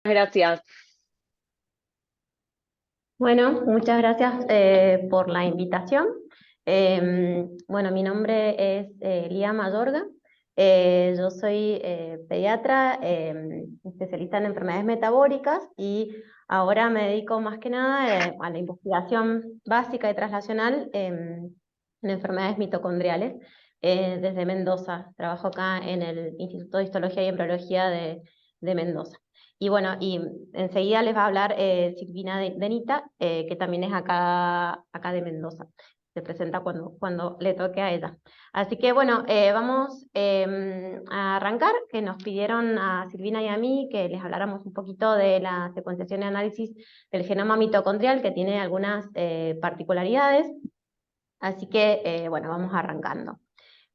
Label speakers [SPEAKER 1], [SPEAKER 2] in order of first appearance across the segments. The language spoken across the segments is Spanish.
[SPEAKER 1] Gracias.
[SPEAKER 2] Bueno, muchas gracias por la invitación. Bueno, mi nombre es Lía Mayorga. Yo soy pediatra, especialista en enfermedades metabólicas y ahora me dedico más que nada a la investigación básica y translacional en enfermedades mitocondriales desde Mendoza. Trabajo acá en el Instituto de Histología y Embriología de Mendoza. Y bueno, y enseguida les va a hablar Silvina Denita, que también es acá de Mendoza. Se presenta cuando le toque a ella. Así que bueno, vamos a arrancar, que nos pidieron a Silvina y a mí que les habláramos un poquito de la secuenciación y análisis del genoma mitocondrial, que tiene algunas particularidades. Así que bueno, vamos arrancando.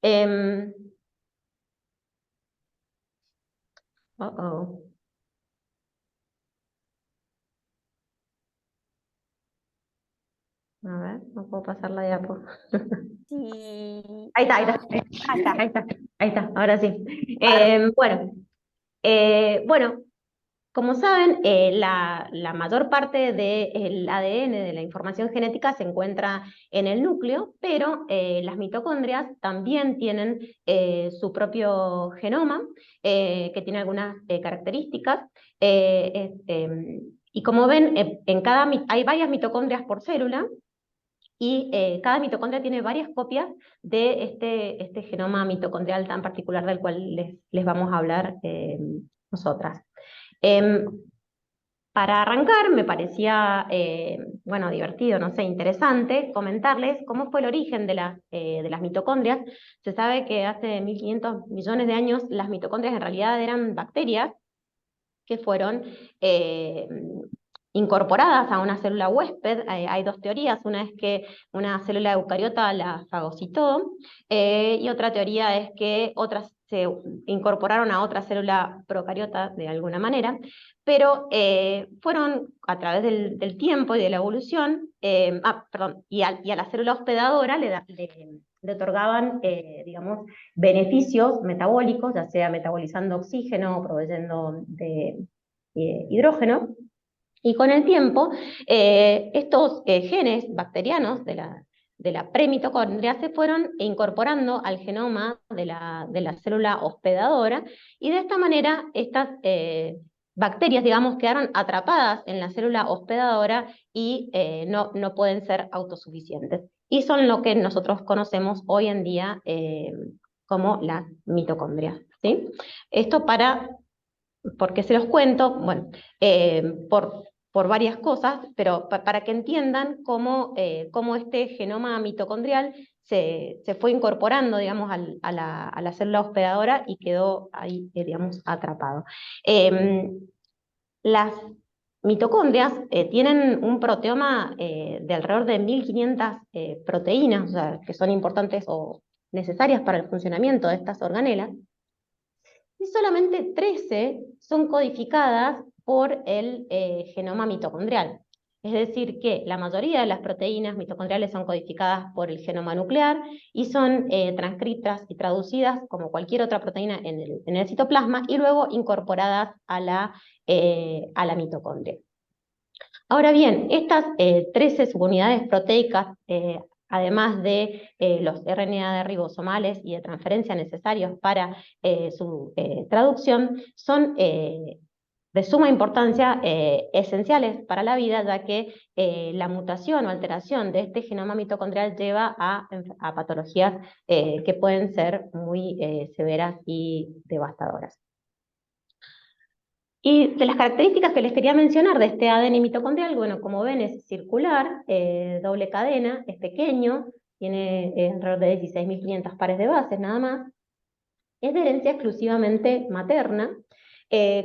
[SPEAKER 2] Em, oh, oh. A ver, no puedo pasar la diapo.
[SPEAKER 1] Sí.
[SPEAKER 2] Ahí está, ahí está, ahí está, ahí está, ahí está, ahora sí. Bueno, bueno, como saben, la mayor parte del ADN, de la información genética, se encuentra en el núcleo, pero las mitocondrias también tienen su propio genoma, que tiene algunas características. Y como ven, hay varias mitocondrias por célula, y cada mitocondria tiene varias copias de este genoma mitocondrial tan particular del cual les vamos a hablar nosotras. Em, para arrancar, me parecía, bueno, divertido, no sé, interesante comentarles cómo fue el origen de las mitocondrias. Se sabe que hace 1500 millones de años las mitocondrias en realidad eran bacterias que fueron eh, incorporadas a una célula huésped. Hay dos teorías: una es que una célula eucariota la fagocitó, y otra teoría es que otras se incorporaron a otra célula procariota de alguna manera, pero fueron a través del tiempo y de la evolución, perdón, y a la célula hospedadora le otorgaban, digamos, beneficios metabólicos, ya sea metabolizando oxígeno o proveyendo de hidrógeno. Y con el tiempo, estos genes bacterianos de la premitocondria se fueron incorporando al genoma de la célula hospedadora, y de esta manera estas bacterias, digamos, quedaron atrapadas en la célula hospedadora y no pueden ser autosuficientes. Y son lo que nosotros conocemos hoy en día como las mitocondrias, ¿sí? Esto ¿por qué se los cuento? Bueno, por varias cosas, pero para que entiendan cómo este genoma mitocondrial se fue incorporando, digamos, a la célula hospedadora y quedó ahí, digamos, atrapado. Las mitocondrias tienen un proteoma de alrededor de 1500 proteínas, o sea, que son importantes o necesarias para el funcionamiento de estas organelas, y solamente 13 son codificadas por el genoma mitocondrial. Es decir, que la mayoría de las proteínas mitocondriales son codificadas por el genoma nuclear y son transcritas y traducidas como cualquier otra proteína en el citoplasma, y luego incorporadas a la mitocondria. Ahora bien, estas 13 subunidades proteicas, además de los RNA de ribosomales y de transferencia necesarios para su traducción, son de suma importancia, esenciales para la vida, ya que la mutación o alteración de este genoma mitocondrial lleva a patologías que pueden ser muy severas y devastadoras. Y de las características que les quería mencionar de este ADN mitocondrial, bueno, como ven, es circular, doble cadena, es pequeño, tiene alrededor de 16.500 pares de bases nada más, es de herencia exclusivamente materna.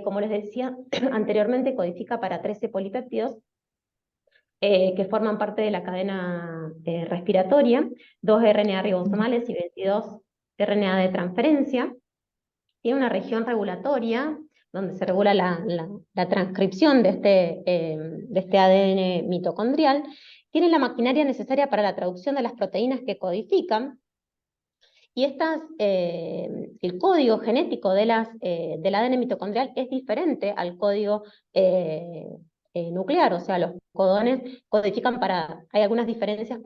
[SPEAKER 2] Como les decía anteriormente, codifica para 13 polipéptidos que forman parte de la cadena respiratoria, 2 RNA ribosomales y 22 RNA de transferencia. Tiene una región regulatoria donde se regula la transcripción de este ADN mitocondrial. Tiene la maquinaria necesaria para la traducción de las proteínas que codifican, Y el código genético del ADN mitocondrial es diferente al código nuclear, o sea, los codones codifican hay algunas diferencias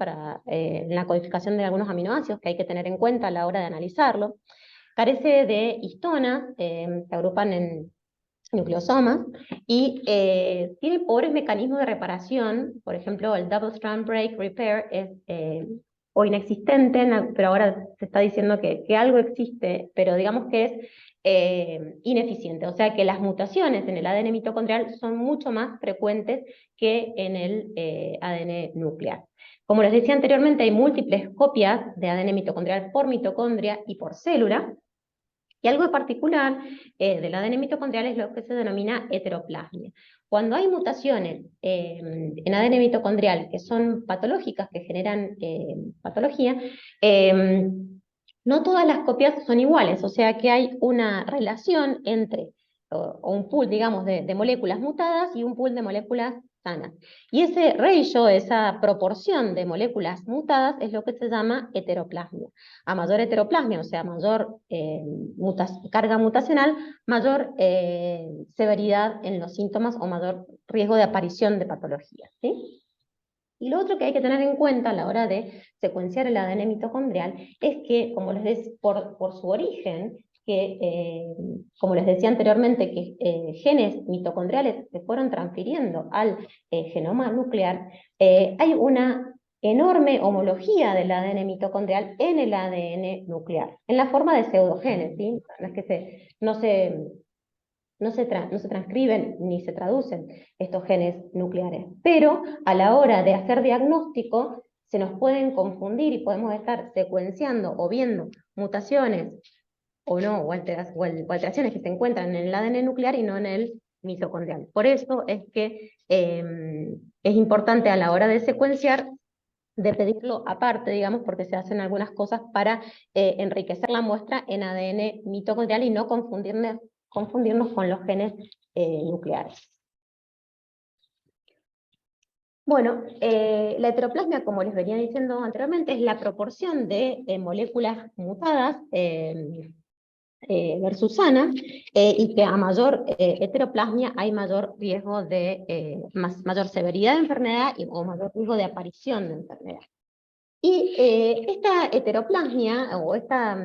[SPEAKER 2] en la codificación de algunos aminoácidos que hay que tener en cuenta a la hora de analizarlo. Carece de histonas, se agrupan en nucleosomas, y tiene pobres mecanismos de reparación. Por ejemplo, el double strand break repair es o inexistente, pero ahora se está diciendo que algo existe, pero digamos que es ineficiente. O sea que las mutaciones en el ADN mitocondrial son mucho más frecuentes que en el ADN nuclear. Como les decía anteriormente, hay múltiples copias de ADN mitocondrial por mitocondria y por célula. Y algo particular del ADN mitocondrial es lo que se denomina heteroplasmia. Cuando hay mutaciones en ADN mitocondrial que son patológicas, que generan patología, no todas las copias son iguales, o sea que hay una relación entre, o un pool, digamos, de moléculas mutadas y un pool de moléculas sanas. Y ese ratio, esa proporción de moléculas mutadas es lo que se llama heteroplasmia. A mayor heteroplasmia, o sea, mayor carga mutacional, mayor severidad en los síntomas o mayor riesgo de aparición de patologías, ¿sí? Y lo otro que hay que tener en cuenta a la hora de secuenciar el ADN mitocondrial es que, como les decía, por su origen, como les decía anteriormente, que genes mitocondriales se fueron transfiriendo al genoma nuclear, hay una enorme homología del ADN mitocondrial en el ADN nuclear, en la forma de pseudogenes, ¿sí? No es que no se transcriben ni se traducen estos genes nucleares, pero a la hora de hacer diagnóstico se nos pueden confundir y podemos estar secuenciando o viendo mutaciones o no, o alteraciones que se encuentran en el ADN nuclear y no en el mitocondrial. Por eso es que es importante a la hora de secuenciar de pedirlo aparte, digamos, porque se hacen algunas cosas para enriquecer la muestra en ADN mitocondrial y no confundirnos con los genes nucleares. Bueno, la heteroplasmia, como les venía diciendo anteriormente, es la proporción de moléculas mutadas versus sanas, y que a mayor heteroplasmia hay mayor riesgo de mayor severidad de enfermedad o mayor riesgo de aparición de enfermedad. Y esta heteroplasmia, o esta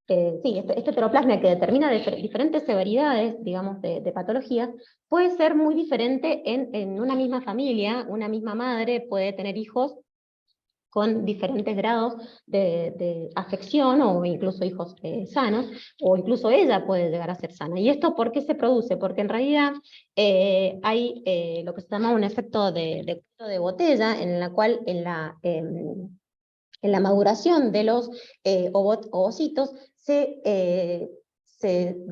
[SPEAKER 2] heteroplasmia que determina diferentes severidades, digamos, de patologías, puede ser muy diferente en una misma familia. Una misma madre puede tener hijos con diferentes grados de afección, o incluso hijos sanos, o incluso ella puede llegar a ser sana. ¿Y esto por qué se produce? Porque en realidad hay lo que se llama un efecto de cuello de botella, en la cual en la maduración de los ovocitos, de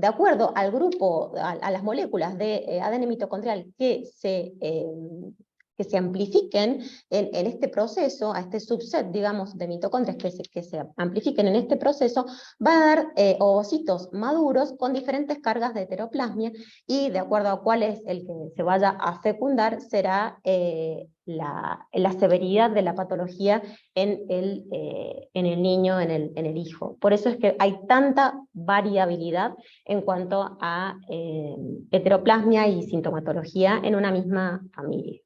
[SPEAKER 2] acuerdo al grupo, a las moléculas de ADN mitocondrial que se amplifiquen en este proceso, a este subset, digamos, de mitocondrias que se amplifiquen en este proceso, va a dar ovocitos maduros con diferentes cargas de heteroplasmia, y de acuerdo a cuál es el que se vaya a fecundar, será la severidad de la patología en el niño, en el hijo. Por eso es que hay tanta variabilidad en cuanto a heteroplasmia y sintomatología en una misma familia.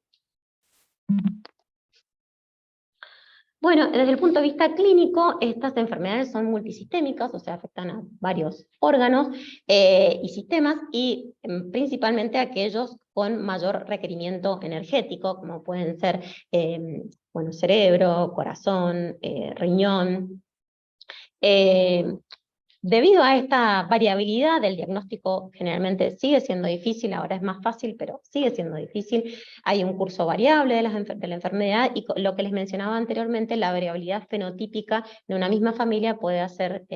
[SPEAKER 2] Bueno, desde el punto de vista clínico, estas enfermedades son multisistémicas, o sea, afectan a varios órganos y sistemas, y principalmente aquellos con mayor requerimiento energético, como pueden ser bueno, cerebro, corazón, riñón. Debido a esta variabilidad, el diagnóstico generalmente sigue siendo difícil. Ahora es más fácil, pero sigue siendo difícil. Hay un curso variable de la enfermedad, y lo que les mencionaba anteriormente, la variabilidad fenotípica de una misma familia puede hacer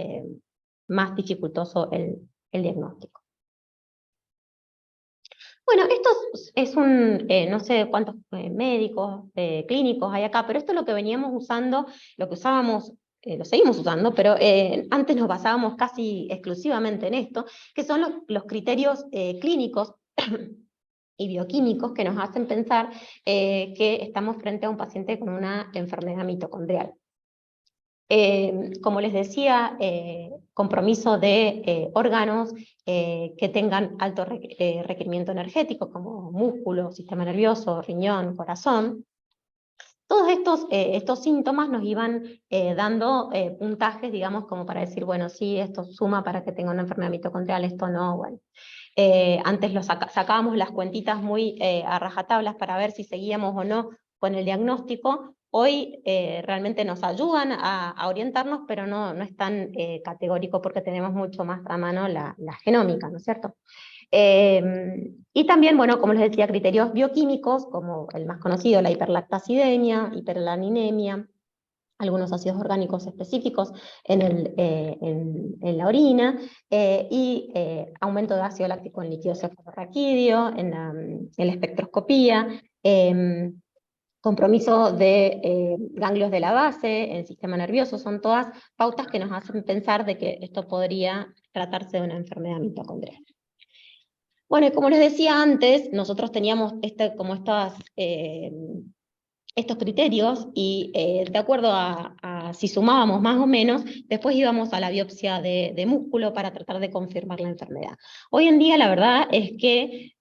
[SPEAKER 2] más dificultoso el diagnóstico. Bueno, esto es no sé cuántos médicos, clínicos hay acá, pero esto es lo que veníamos usando, lo que usábamos, lo seguimos usando, pero antes nos basábamos casi exclusivamente en esto, que son los criterios clínicos y bioquímicos que nos hacen pensar que estamos frente a un paciente con una enfermedad mitocondrial. Como les decía, compromiso de órganos que tengan alto requerimiento energético, como músculo, sistema nervioso, riñón, corazón. Todos estos síntomas nos iban dando puntajes, digamos, como para decir, bueno, sí, esto suma para que tenga una enfermedad mitocondrial, esto no, bueno. Antes sacábamos las cuentitas muy a rajatablas para ver si seguíamos o no con el diagnóstico. Hoy realmente nos ayudan a orientarnos, pero no es tan categórico porque tenemos mucho más a mano la genómica, ¿no es cierto? Y también, bueno, como les decía, criterios bioquímicos, como el más conocido, la hiperlactacidemia, hiperlaninemia, algunos ácidos orgánicos específicos en la orina, y aumento de ácido láctico en líquido cefalorraquídeo, en la espectroscopía, compromiso de ganglios de la base, en el sistema nervioso, son todas pautas que nos hacen pensar de que esto podría tratarse de una enfermedad mitocondrial. Bueno, y como les decía antes, nosotros teníamos estos criterios y de acuerdo a si sumábamos más o menos, después íbamos a la biopsia de músculo para tratar de confirmar la enfermedad. Hoy en día la verdad es que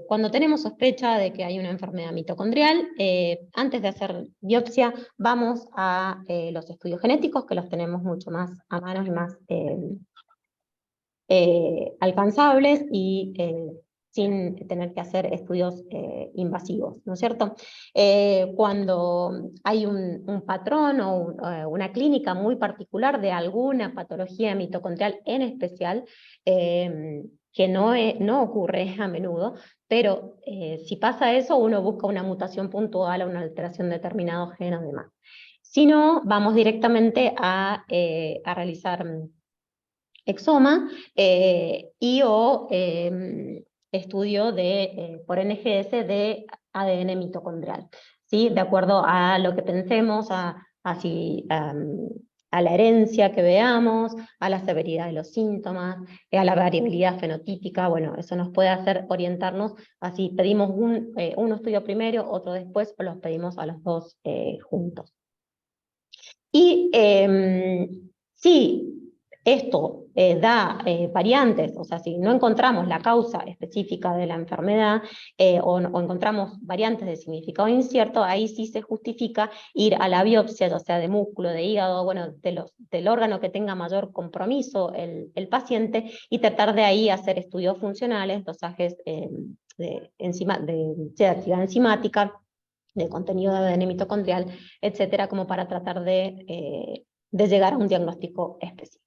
[SPEAKER 2] cuando tenemos sospecha de que hay una enfermedad mitocondrial, antes de hacer biopsia vamos a los estudios genéticos, que los tenemos mucho más a mano y más alcanzables y sin tener que hacer estudios invasivos, ¿no es cierto? Cuando hay un patrón o una clínica muy particular de alguna patología mitocondrial en especial, que no ocurre a menudo, pero si pasa eso, uno busca una mutación puntual o una alteración de determinado gen o demás. Si no, vamos directamente a realizar exoma y o estudio por NGS de ADN mitocondrial, ¿sí? De acuerdo a lo que pensemos, a la herencia que veamos, a la severidad de los síntomas, a la variabilidad fenotípica. Bueno, eso nos puede hacer orientarnos, así pedimos un estudio primero, otro después, o los pedimos a los dos juntos. Y si esto da variantes, o sea, si no encontramos la causa específica de la enfermedad o encontramos variantes de significado incierto, ahí sí se justifica ir a la biopsia, ya sea de músculo, de hígado, bueno, del órgano que tenga mayor compromiso el paciente, y tratar de ahí hacer estudios funcionales, dosajes de actividad enzimática, de contenido de ADN mitocondrial, etcétera, como para tratar de llegar a un diagnóstico específico.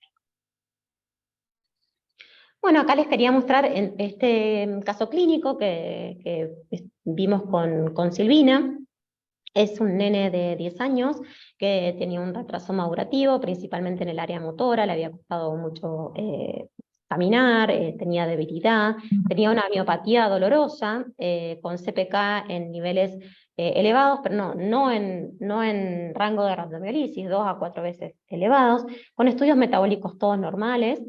[SPEAKER 2] Bueno, acá les quería mostrar en este caso clínico que vimos con Silvina. Es un nene de 10 años que tenía un retraso madurativo, principalmente en el área motora, le había costado mucho caminar, tenía debilidad, tenía una miopatía dolorosa, con CPK en niveles elevados, pero no en rango de rabdomiolisis, 2 a 4 veces elevados, con estudios metabólicos todos normales,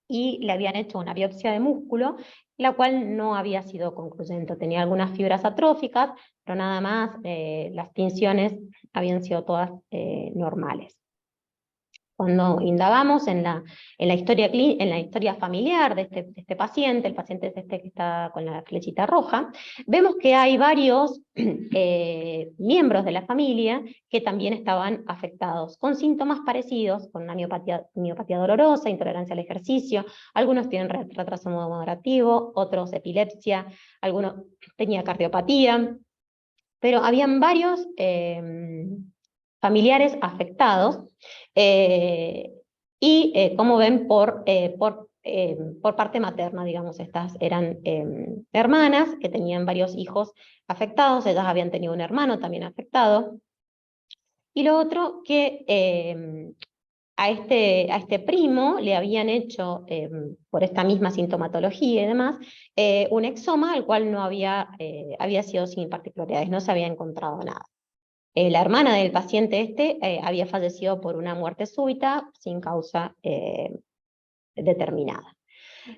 [SPEAKER 2] y le habían hecho una biopsia de músculo, la cual no había sido concluyente. Tenía algunas fibras atróficas, pero nada más, las tinciones habían sido todas normales. Cuando indagamos en la historia familiar de este paciente, el paciente es este que está con la flechita roja, vemos que hay varios miembros de la familia que también estaban afectados, con síntomas parecidos, con una miopatía dolorosa, intolerancia al ejercicio, algunos tienen retraso moderativo, otros epilepsia, algunos tenían cardiopatía, pero habían varios familiares afectados, y como ven, por parte materna, digamos, estas eran hermanas que tenían varios hijos afectados, ellas habían tenido un hermano también afectado, y lo otro que a este primo le habían hecho, por esta misma sintomatología y demás, un exoma, al cual no había sido sin particularidades, no se había encontrado nada. La hermana del paciente había fallecido por una muerte súbita sin causa determinada.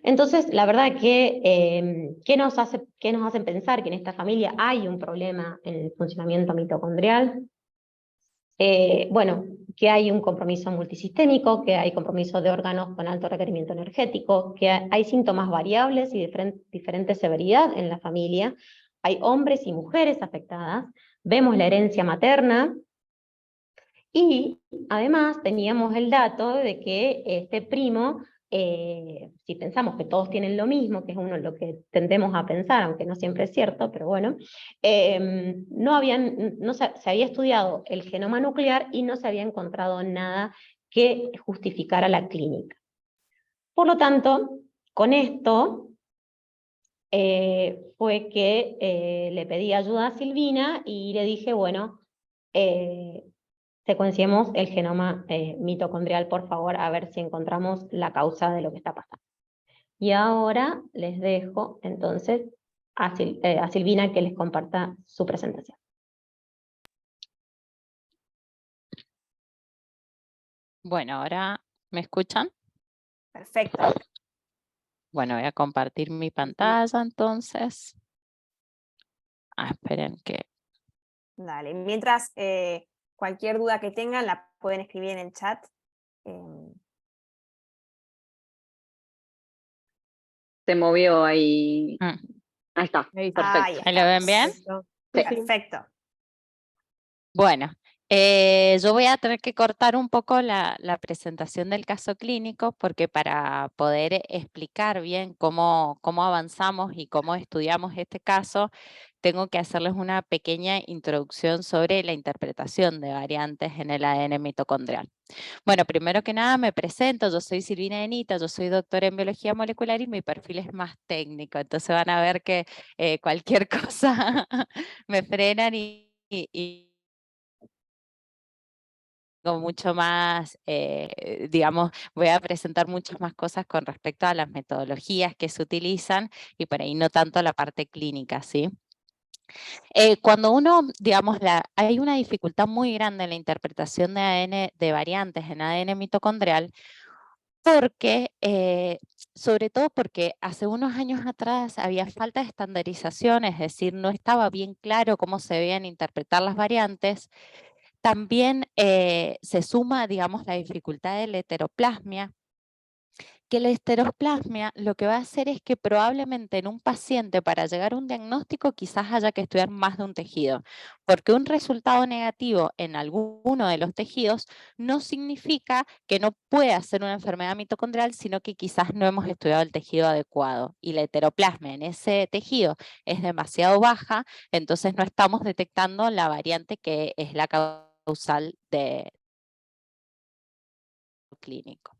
[SPEAKER 2] Entonces, la verdad que, ¿qué nos hacen pensar que en esta familia hay un problema en el funcionamiento mitocondrial? Bueno, que hay un compromiso multisistémico, que hay compromiso de órganos con alto requerimiento energético, que hay síntomas variables y diferente severidad en la familia, hay hombres y mujeres afectadas, vemos la herencia materna, y además teníamos el dato de que este primo, si pensamos que todos tienen lo mismo, que es uno lo que tendemos a pensar, aunque no siempre es cierto, pero bueno, se había estudiado el genoma nuclear y no se había encontrado nada que justificara la clínica. Por lo tanto, con esto fue que le pedí ayuda a Silvina y le dije, bueno, secuenciemos el genoma mitocondrial, por favor, a ver si encontramos la causa de lo que está pasando. Y ahora les dejo entonces a Silvina que les comparta su presentación.
[SPEAKER 3] Bueno, ahora ¿me escuchan?
[SPEAKER 1] Perfecto.
[SPEAKER 3] Bueno, voy a compartir mi pantalla entonces. Esperen que...
[SPEAKER 1] Dale. Mientras, cualquier duda que tengan la pueden escribir en el chat.
[SPEAKER 4] Se movió ahí. Ahí está. Perfecto.
[SPEAKER 1] Ahí
[SPEAKER 3] ¿Ahí lo ven bien?
[SPEAKER 1] estamos.
[SPEAKER 4] Sí.
[SPEAKER 1] Perfecto.
[SPEAKER 3] Bueno, yo voy a tener que cortar un poco la presentación del caso clínico porque para poder explicar bien cómo avanzamos y cómo estudiamos este caso, tengo que hacerles una pequeña introducción sobre la interpretación de variantes en el ADN mitocondrial. Bueno, primero que nada me presento, yo soy Silvina Denita, yo soy doctora en biología molecular y mi perfil es más técnico, entonces van a ver que cualquier cosa me frenan y mucho más, digamos, voy a presentar muchas más cosas con respecto a las metodologías que se utilizan y por ahí no tanto la parte clínica, ¿sí? Cuando uno, digamos, hay una dificultad muy grande en la interpretación de ADN, de variantes en ADN mitocondrial, porque, sobre todo porque hace unos años atrás había falta de estandarización, es decir, no estaba bien claro cómo se debían interpretar las variantes. También se suma, digamos, la dificultad de la heteroplasmia, que la heteroplasmia lo que va a hacer es que probablemente en un paciente para llegar a un diagnóstico quizás haya que estudiar más de un tejido, porque un resultado negativo en alguno de los tejidos no significa que no pueda ser una enfermedad mitocondrial, sino que quizás no hemos estudiado el tejido adecuado y la heteroplasmia en ese tejido es demasiado baja, entonces no estamos detectando la variante que es la causal de clínico.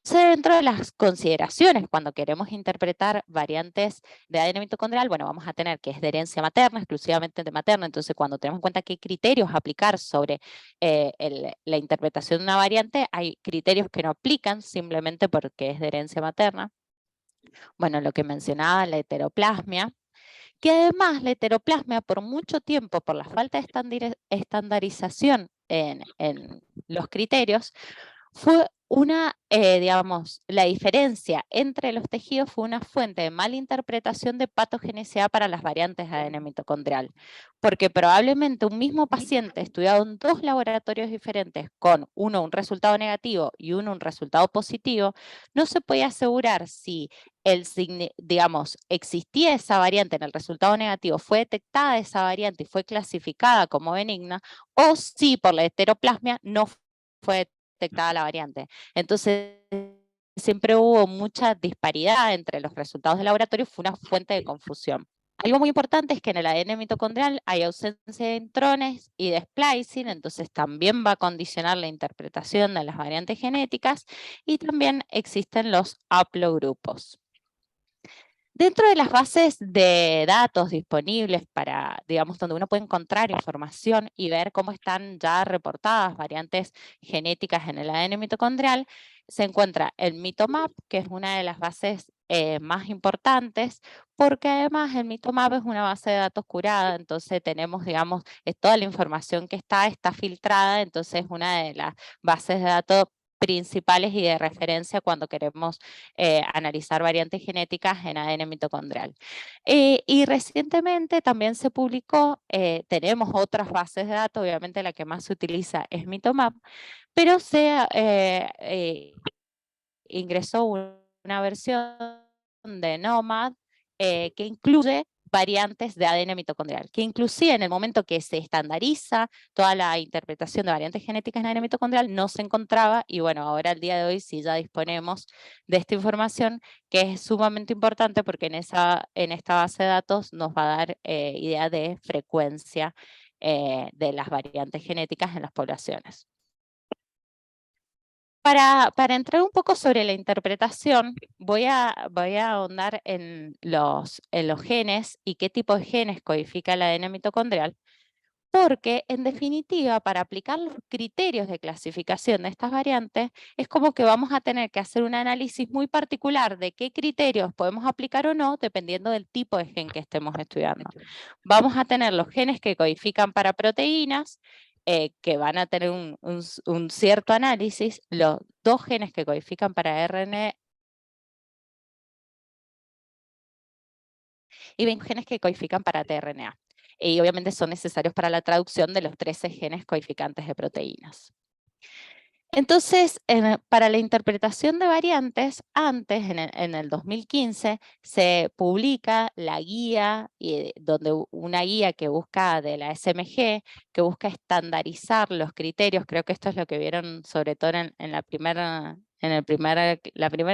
[SPEAKER 3] Entonces, dentro de las consideraciones cuando queremos interpretar variantes de ADN mitocondrial, bueno, vamos a tener que es de herencia materna, exclusivamente de materna, entonces cuando tenemos en cuenta qué criterios aplicar sobre la interpretación de una variante, hay criterios que no aplican simplemente porque es de herencia materna. Bueno, lo que mencionaba, la heteroplasmia, que además la heteroplasmia por mucho tiempo, por la falta de estandarización en los criterios, fue una, digamos, la diferencia entre los tejidos fue una fuente de mala interpretación de patogenicidad para las variantes de ADN mitocondrial, porque probablemente un mismo paciente estudiado en dos laboratorios diferentes con uno un resultado negativo y uno un resultado positivo, no se podía asegurar si digamos, existía esa variante en el resultado negativo, fue detectada esa variante y fue clasificada como benigna, o si por la heteroplasmia no fue detectada la variante. Entonces, siempre hubo mucha disparidad entre los resultados de laboratorio, fue una fuente de confusión. Algo muy importante es que en el ADN mitocondrial hay ausencia de intrones y de splicing, entonces también va a condicionar la interpretación de las variantes genéticas y también existen los haplogrupos. Dentro de las bases de datos disponibles para, digamos, donde uno puede encontrar información y ver cómo están ya reportadas variantes genéticas en el ADN mitocondrial, se encuentra el MitoMap, que es una de las bases más importantes, porque además el MitoMap es una base de datos curada, entonces tenemos, digamos, toda la información que está filtrada, entonces es una de las bases de datos principales y de referencia cuando queremos analizar variantes genéticas en ADN mitocondrial. Y recientemente también se publicó, tenemos otras bases de datos, obviamente la que más se utiliza es Mitomap, pero se ingresó una versión de Nomad que incluye variantes de ADN mitocondrial, que inclusive en el momento que se estandariza toda la interpretación de variantes genéticas en ADN mitocondrial no se encontraba, y bueno, ahora al día de hoy sí ya disponemos de esta información, que es sumamente importante porque en esta base de datos nos va a dar idea de frecuencia de las variantes genéticas en las poblaciones. Para entrar un poco sobre la interpretación, voy a ahondar en los genes y qué tipo de genes codifica el ADN mitocondrial, porque en definitiva, para aplicar los criterios de clasificación de estas variantes, es como que vamos a tener que hacer un análisis muy particular de qué criterios podemos aplicar o no, dependiendo del tipo de gen que estemos estudiando. Vamos a tener los genes que codifican para proteínas, que van a tener un cierto análisis, los 2 genes que codifican para RNA y 20 genes que codifican para tRNA. Y obviamente son necesarios para la traducción de los 13 genes codificantes de proteínas. Entonces, para la interpretación de variantes, antes, en el 2015, se publica la guía, una guía que busca de la SMG, que busca estandarizar los criterios, creo que esto es lo que vieron sobre todo en la primera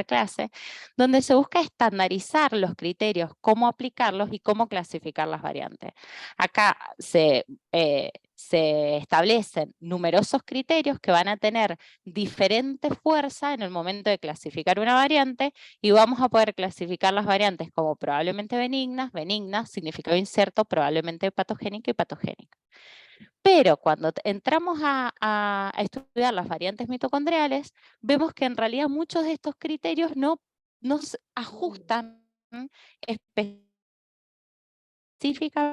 [SPEAKER 3] clase, donde se busca estandarizar los criterios, cómo aplicarlos y cómo clasificar las variantes. Acá se establecen numerosos criterios que van a tener diferente fuerza en el momento de clasificar una variante, y vamos a poder clasificar las variantes como probablemente benignas, significado incierto, probablemente patogénica y patogénica. Pero cuando entramos a estudiar las variantes mitocondriales, vemos que en realidad muchos de estos criterios no se ajustan específica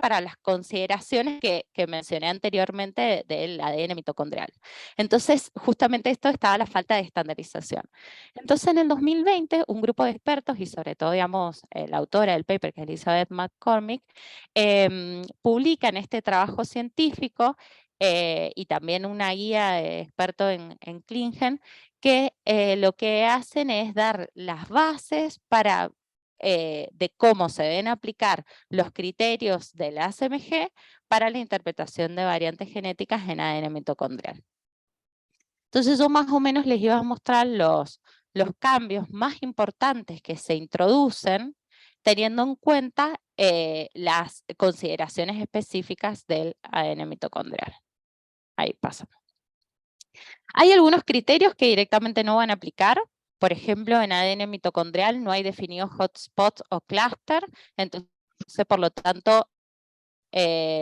[SPEAKER 3] para las consideraciones que mencioné anteriormente del ADN mitocondrial. Entonces, justamente esto estaba la falta de estandarización. Entonces, en el 2020, un grupo de expertos, y sobre todo, digamos, la autora del paper, que es Elizabeth McCormick, publican este trabajo científico y también una guía de experto en ClinGen, que lo que hacen es dar las bases para de cómo se deben aplicar los criterios de la SMG para la interpretación de variantes genéticas en ADN mitocondrial. Entonces yo más o menos les iba a mostrar los cambios más importantes que se introducen teniendo en cuenta las consideraciones específicas del ADN mitocondrial. Ahí pasamos. Hay algunos criterios que directamente no van a aplicar. Por ejemplo, en ADN mitocondrial no hay definido hotspot o clúster, entonces por lo tanto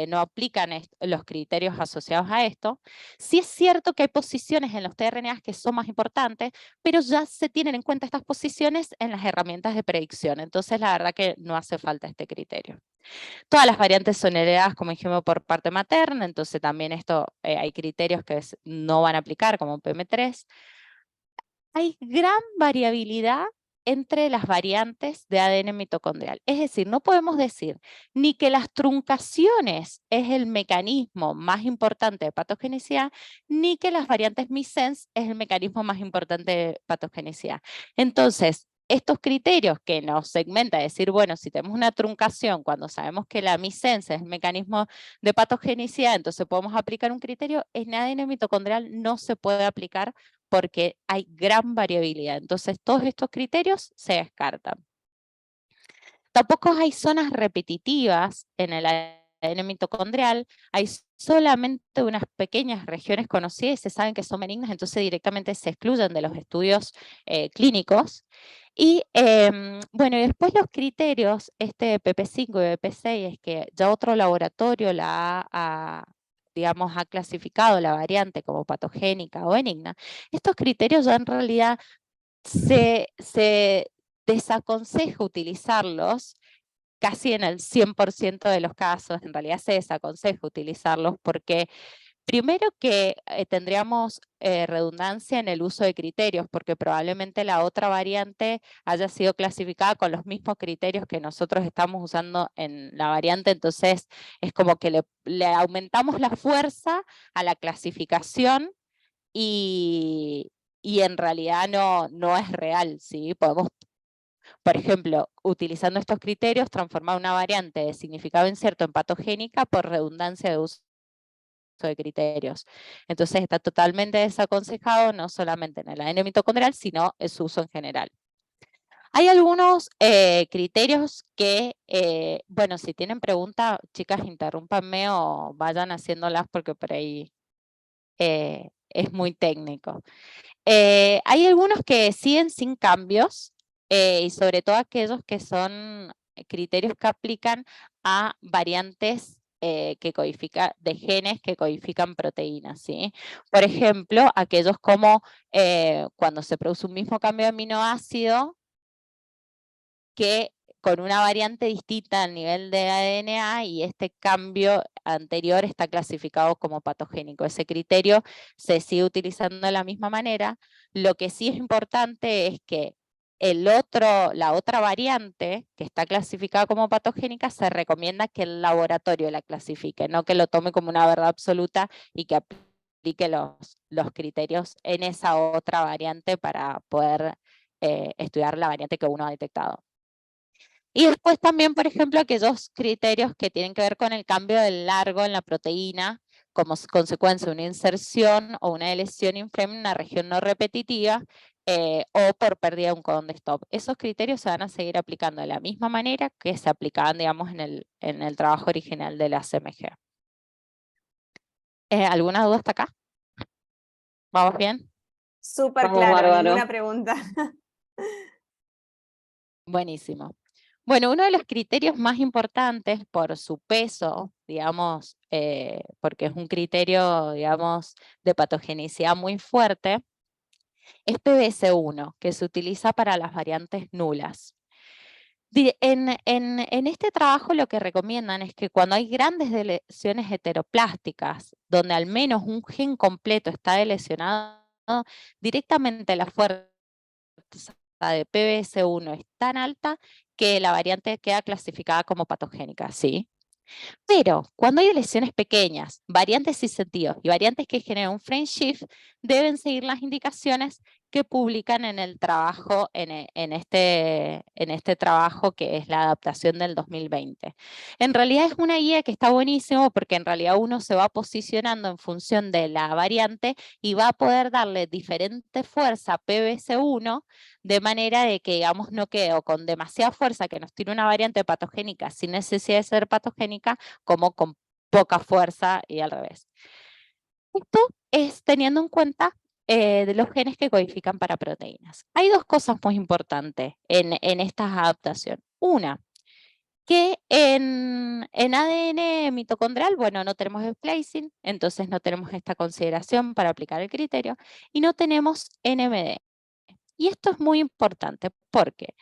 [SPEAKER 3] no aplican los criterios asociados a esto. Sí es cierto que hay posiciones en los tRNAs que son más importantes, pero ya se tienen en cuenta estas posiciones en las herramientas de predicción, entonces la verdad que no hace falta este criterio. Todas las variantes son heredadas, como dijimos, por parte materna, entonces también esto hay criterios que no van a aplicar, como PM3. Hay gran variabilidad entre las variantes de ADN mitocondrial. Es decir, no podemos decir ni que las truncaciones es el mecanismo más importante de patogenicidad, ni que las variantes missense es el mecanismo más importante de patogenicidad. Entonces, estos criterios que nos segmenta, decir, bueno, si tenemos una truncación, cuando sabemos que la missense es el mecanismo de patogenicidad, entonces podemos aplicar un criterio, en ADN mitocondrial no se puede aplicar porque hay gran variabilidad. Entonces, todos estos criterios se descartan. Tampoco hay zonas repetitivas en el ADN mitocondrial, hay solamente unas pequeñas regiones conocidas y se saben que son benignas, entonces directamente se excluyen de los estudios clínicos. Y bueno, y después los criterios, este PP5 y PP6, es que ya otro laboratorio digamos, ha clasificado la variante como patogénica o benigna. Estos criterios ya en realidad se desaconseja utilizarlos casi en el 100% de los casos, en realidad se desaconseja utilizarlos porque Primero que tendríamos redundancia en el uso de criterios, porque probablemente la otra variante haya sido clasificada con los mismos criterios que nosotros estamos usando en la variante, entonces es como que le aumentamos la fuerza a la clasificación y en realidad no es real, ¿sí? Podemos, por ejemplo, utilizando estos criterios, transformar una variante de significado incierto en patogénica por redundancia de uso de criterios. Entonces está totalmente desaconsejado, no solamente en el ADN mitocondrial, sino en su uso en general. Hay algunos criterios que, bueno, si tienen preguntas, chicas, interrúmpanme o vayan haciéndolas porque por ahí es muy técnico. Hay algunos que siguen sin cambios y sobre todo aquellos que son criterios que aplican a variantes que codifican, de genes que codifican proteínas, ¿sí? Por ejemplo, aquellos como cuando se produce un mismo cambio de aminoácido que con una variante distinta al nivel de ADN y este cambio anterior está clasificado como patogénico. Ese criterio se sigue utilizando de la misma manera. Lo que sí es importante es que la otra variante que está clasificada como patogénica se recomienda que el laboratorio la clasifique, no que lo tome como una verdad absoluta y que aplique los criterios en esa otra variante para poder estudiar la variante que uno ha detectado. Y después también, por ejemplo, aquellos criterios que tienen que ver con el cambio del largo en la proteína como consecuencia de una inserción o una lesión inframe en una región no repetitiva o por pérdida de un codón de stop. Esos criterios se van a seguir aplicando de la misma manera que se aplicaban, digamos, en el trabajo original de la CMG. ¿Alguna duda hasta acá? ¿Vamos bien?
[SPEAKER 1] Súper
[SPEAKER 4] Vamos,
[SPEAKER 1] claro,
[SPEAKER 4] bárbaro.
[SPEAKER 1] ninguna pregunta.
[SPEAKER 3] Buenísimo. Bueno, uno de los criterios más importantes por su peso, digamos, porque es un criterio, digamos, de patogenicidad muy fuerte, es PBC1, que se utiliza para las variantes nulas. En este trabajo lo que recomiendan es que cuando hay grandes lesiones heteroplásticas, donde al menos un gen completo está lesionado, directamente la fuerza de PBS1 es tan alta que la variante queda clasificada como patogénica, ¿sí? Pero cuando hay lesiones pequeñas, variantes sin sentido y variantes que generan un frame shift, deben seguir las indicaciones que publican en el trabajo, en este trabajo que es la adaptación del 2020. En realidad es una guía que está buenísimo porque en realidad uno se va posicionando en función de la variante y va a poder darle diferente fuerza a PBC1 de manera de que, digamos, no quede o con demasiada fuerza que nos tire una variante patogénica sin necesidad de ser patogénica, como con poca fuerza y al revés. Esto es teniendo en cuenta de los genes que codifican para proteínas. Hay dos cosas muy importantes en esta adaptación. Una, que en ADN mitocondrial, bueno, no tenemos splicing, entonces no tenemos esta consideración para aplicar el criterio, y no tenemos NMD. Y esto es muy importante porque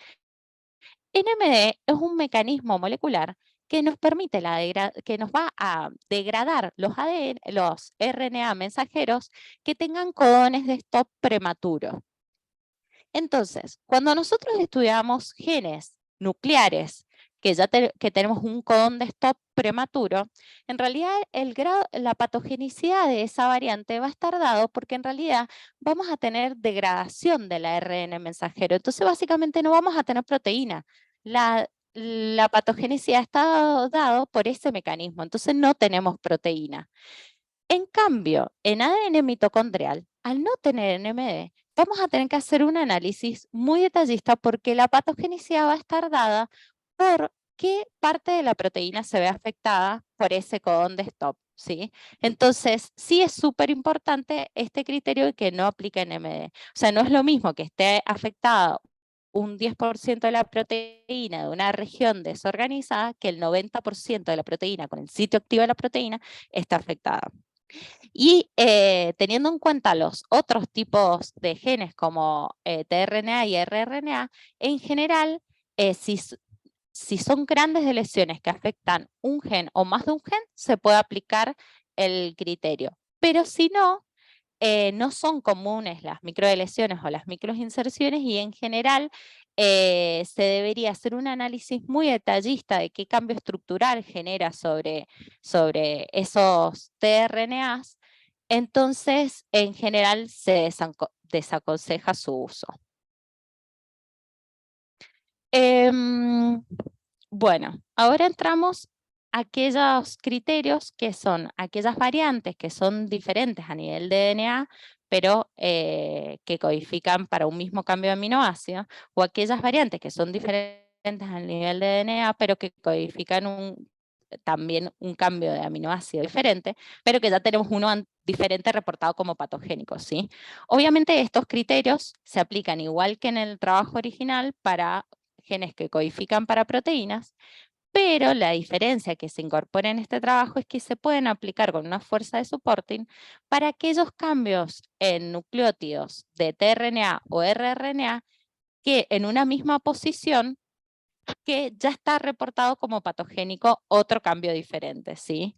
[SPEAKER 3] NMD es un mecanismo molecular que nos permite que nos va a degradar los ADN, los RNA mensajeros que tengan codones de stop prematuro. Entonces, cuando nosotros estudiamos genes nucleares que ya que tenemos un codón de stop prematuro, en realidad la patogenicidad de esa variante va a estar dado porque en realidad vamos a tener degradación del ARN mensajero. Entonces, básicamente no vamos a tener proteína. La patogenicidad está dado por ese mecanismo, entonces no tenemos proteína. En cambio, en ADN mitocondrial, al no tener NMD, vamos a tener que hacer un análisis muy detallista porque la patogenicidad va a estar dada por qué parte de la proteína se ve afectada por ese codón de stop, ¿sí? Entonces, sí es súper importante este criterio de que no aplique NMD. O sea, no es lo mismo que esté afectado un 10% de la proteína de una región desorganizada que el 90% de la proteína con el sitio activo de la proteína está afectada. Y teniendo en cuenta los otros tipos de genes como tRNA y rRNA, en general, si son grandes lesiones que afectan un gen o más de un gen, se puede aplicar el criterio. pero si no, no son comunes las microdeleciones o las microinserciones y en general se debería hacer un análisis muy detallista de qué cambio estructural genera sobre esos tRNAs. Entonces, en general se desaconseja su uso. Bueno, ahora entramos a aquellos criterios que son aquellas variantes que son diferentes a nivel de DNA, pero que codifican para un mismo cambio de aminoácido, o aquellas variantes que son diferentes a nivel de DNA, pero que codifican también un cambio de aminoácido diferente, pero que ya tenemos uno diferente reportado como patogénico, ¿sí? Obviamente estos criterios se aplican igual que en el trabajo original para genes que codifican para proteínas, pero la diferencia que se incorpora en este trabajo es que se pueden aplicar con una fuerza de supporting para aquellos cambios en nucleótidos de tRNA o rRNA que en una misma posición que ya está reportado como patogénico otro cambio diferente, ¿sí?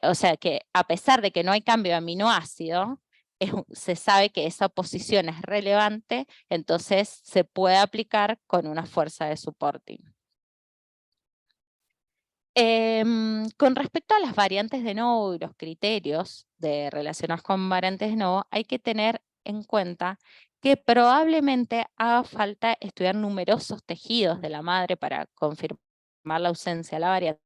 [SPEAKER 3] O sea que a pesar de que no hay cambio de aminoácido, se sabe que esa posición es relevante, entonces se puede aplicar con una fuerza de supporting. Con respecto a las variantes de novo y los criterios relacionados con variantes de novo, hay que tener en cuenta que probablemente haga falta estudiar numerosos tejidos de la madre para confirmar la ausencia de la variante,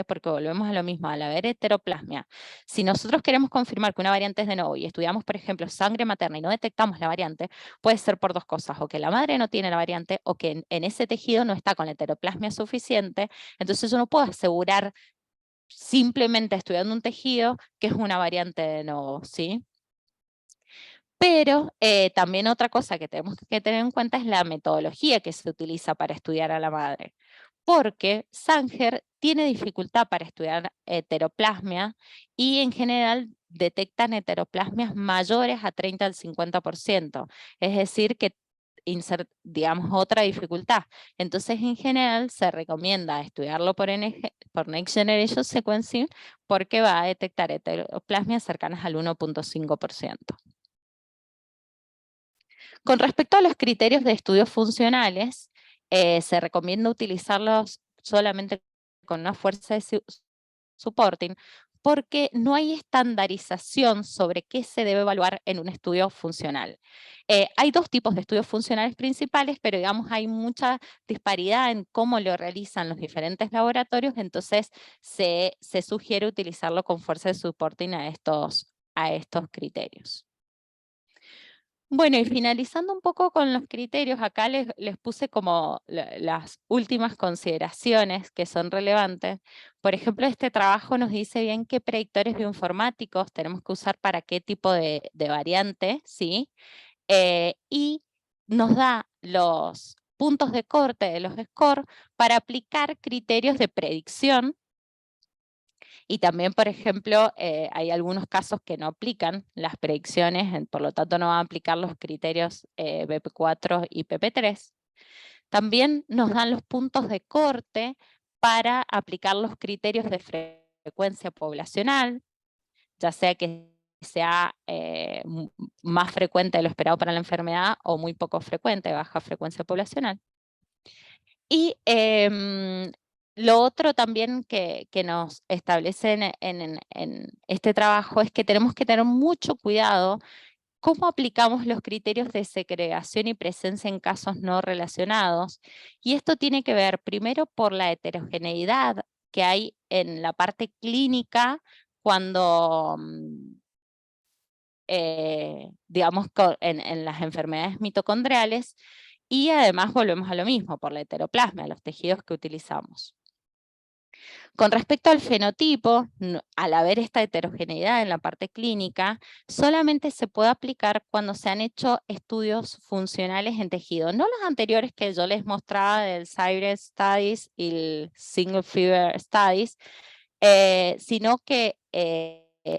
[SPEAKER 3] porque volvemos a lo mismo, al haber heteroplasmia. Si nosotros queremos confirmar que una variante es de novo y estudiamos, por ejemplo, sangre materna y no detectamos la variante, puede ser por dos cosas, o que la madre no tiene la variante, o que en ese tejido no está con la heteroplasmia suficiente. Entonces yo no puedo asegurar simplemente estudiando un tejido que es una variante de novo, ¿sí? Pero también otra cosa que tenemos que tener en cuenta es la metodología que se utiliza para estudiar a la madre, porque Sanger tiene dificultad para estudiar heteroplasmia y en general detectan heteroplasmias mayores a 30 al 50%, es decir que digamos otra dificultad. Entonces en general se recomienda estudiarlo por Next Generation Sequencing porque va a detectar heteroplasmias cercanas al 1.5%. Con respecto a los criterios de estudios funcionales, se recomienda utilizarlos solamente con una fuerza de supporting, porque no hay estandarización sobre qué se debe evaluar en un estudio funcional. Hay dos tipos de estudios funcionales principales, pero digamos hay mucha disparidad en cómo lo realizan los diferentes laboratorios, entonces se sugiere utilizarlo con fuerza de supporting a estos criterios. Bueno, y finalizando un poco con los criterios, acá les puse como las últimas consideraciones que son relevantes. Por ejemplo, este trabajo nos dice bien qué predictores bioinformáticos tenemos que usar para qué tipo de variante, ¿sí? Y nos da los puntos de corte de los scores para aplicar criterios de predicción. Y también, por ejemplo, hay algunos casos que no aplican las predicciones, por lo tanto no van a aplicar los criterios BP4 y PP3. También nos dan los puntos de corte para aplicar los criterios de frecuencia poblacional, ya sea que sea más frecuente de lo esperado para la enfermedad o muy poco frecuente, baja frecuencia poblacional. Y lo otro también que nos establece en este trabajo es que tenemos que tener mucho cuidado cómo aplicamos los criterios de segregación y presencia en casos no relacionados. Y esto tiene que ver primero por la heterogeneidad que hay en la parte clínica cuando, digamos, en las enfermedades mitocondriales, y además volvemos a lo mismo, por la heteroplasmia, los tejidos que utilizamos. Con respecto al fenotipo, al haber esta heterogeneidad en la parte clínica, solamente se puede aplicar cuando se han hecho estudios funcionales en tejido, no los anteriores que yo les mostraba del Cyber Studies y el Single Fiber Studies, sino que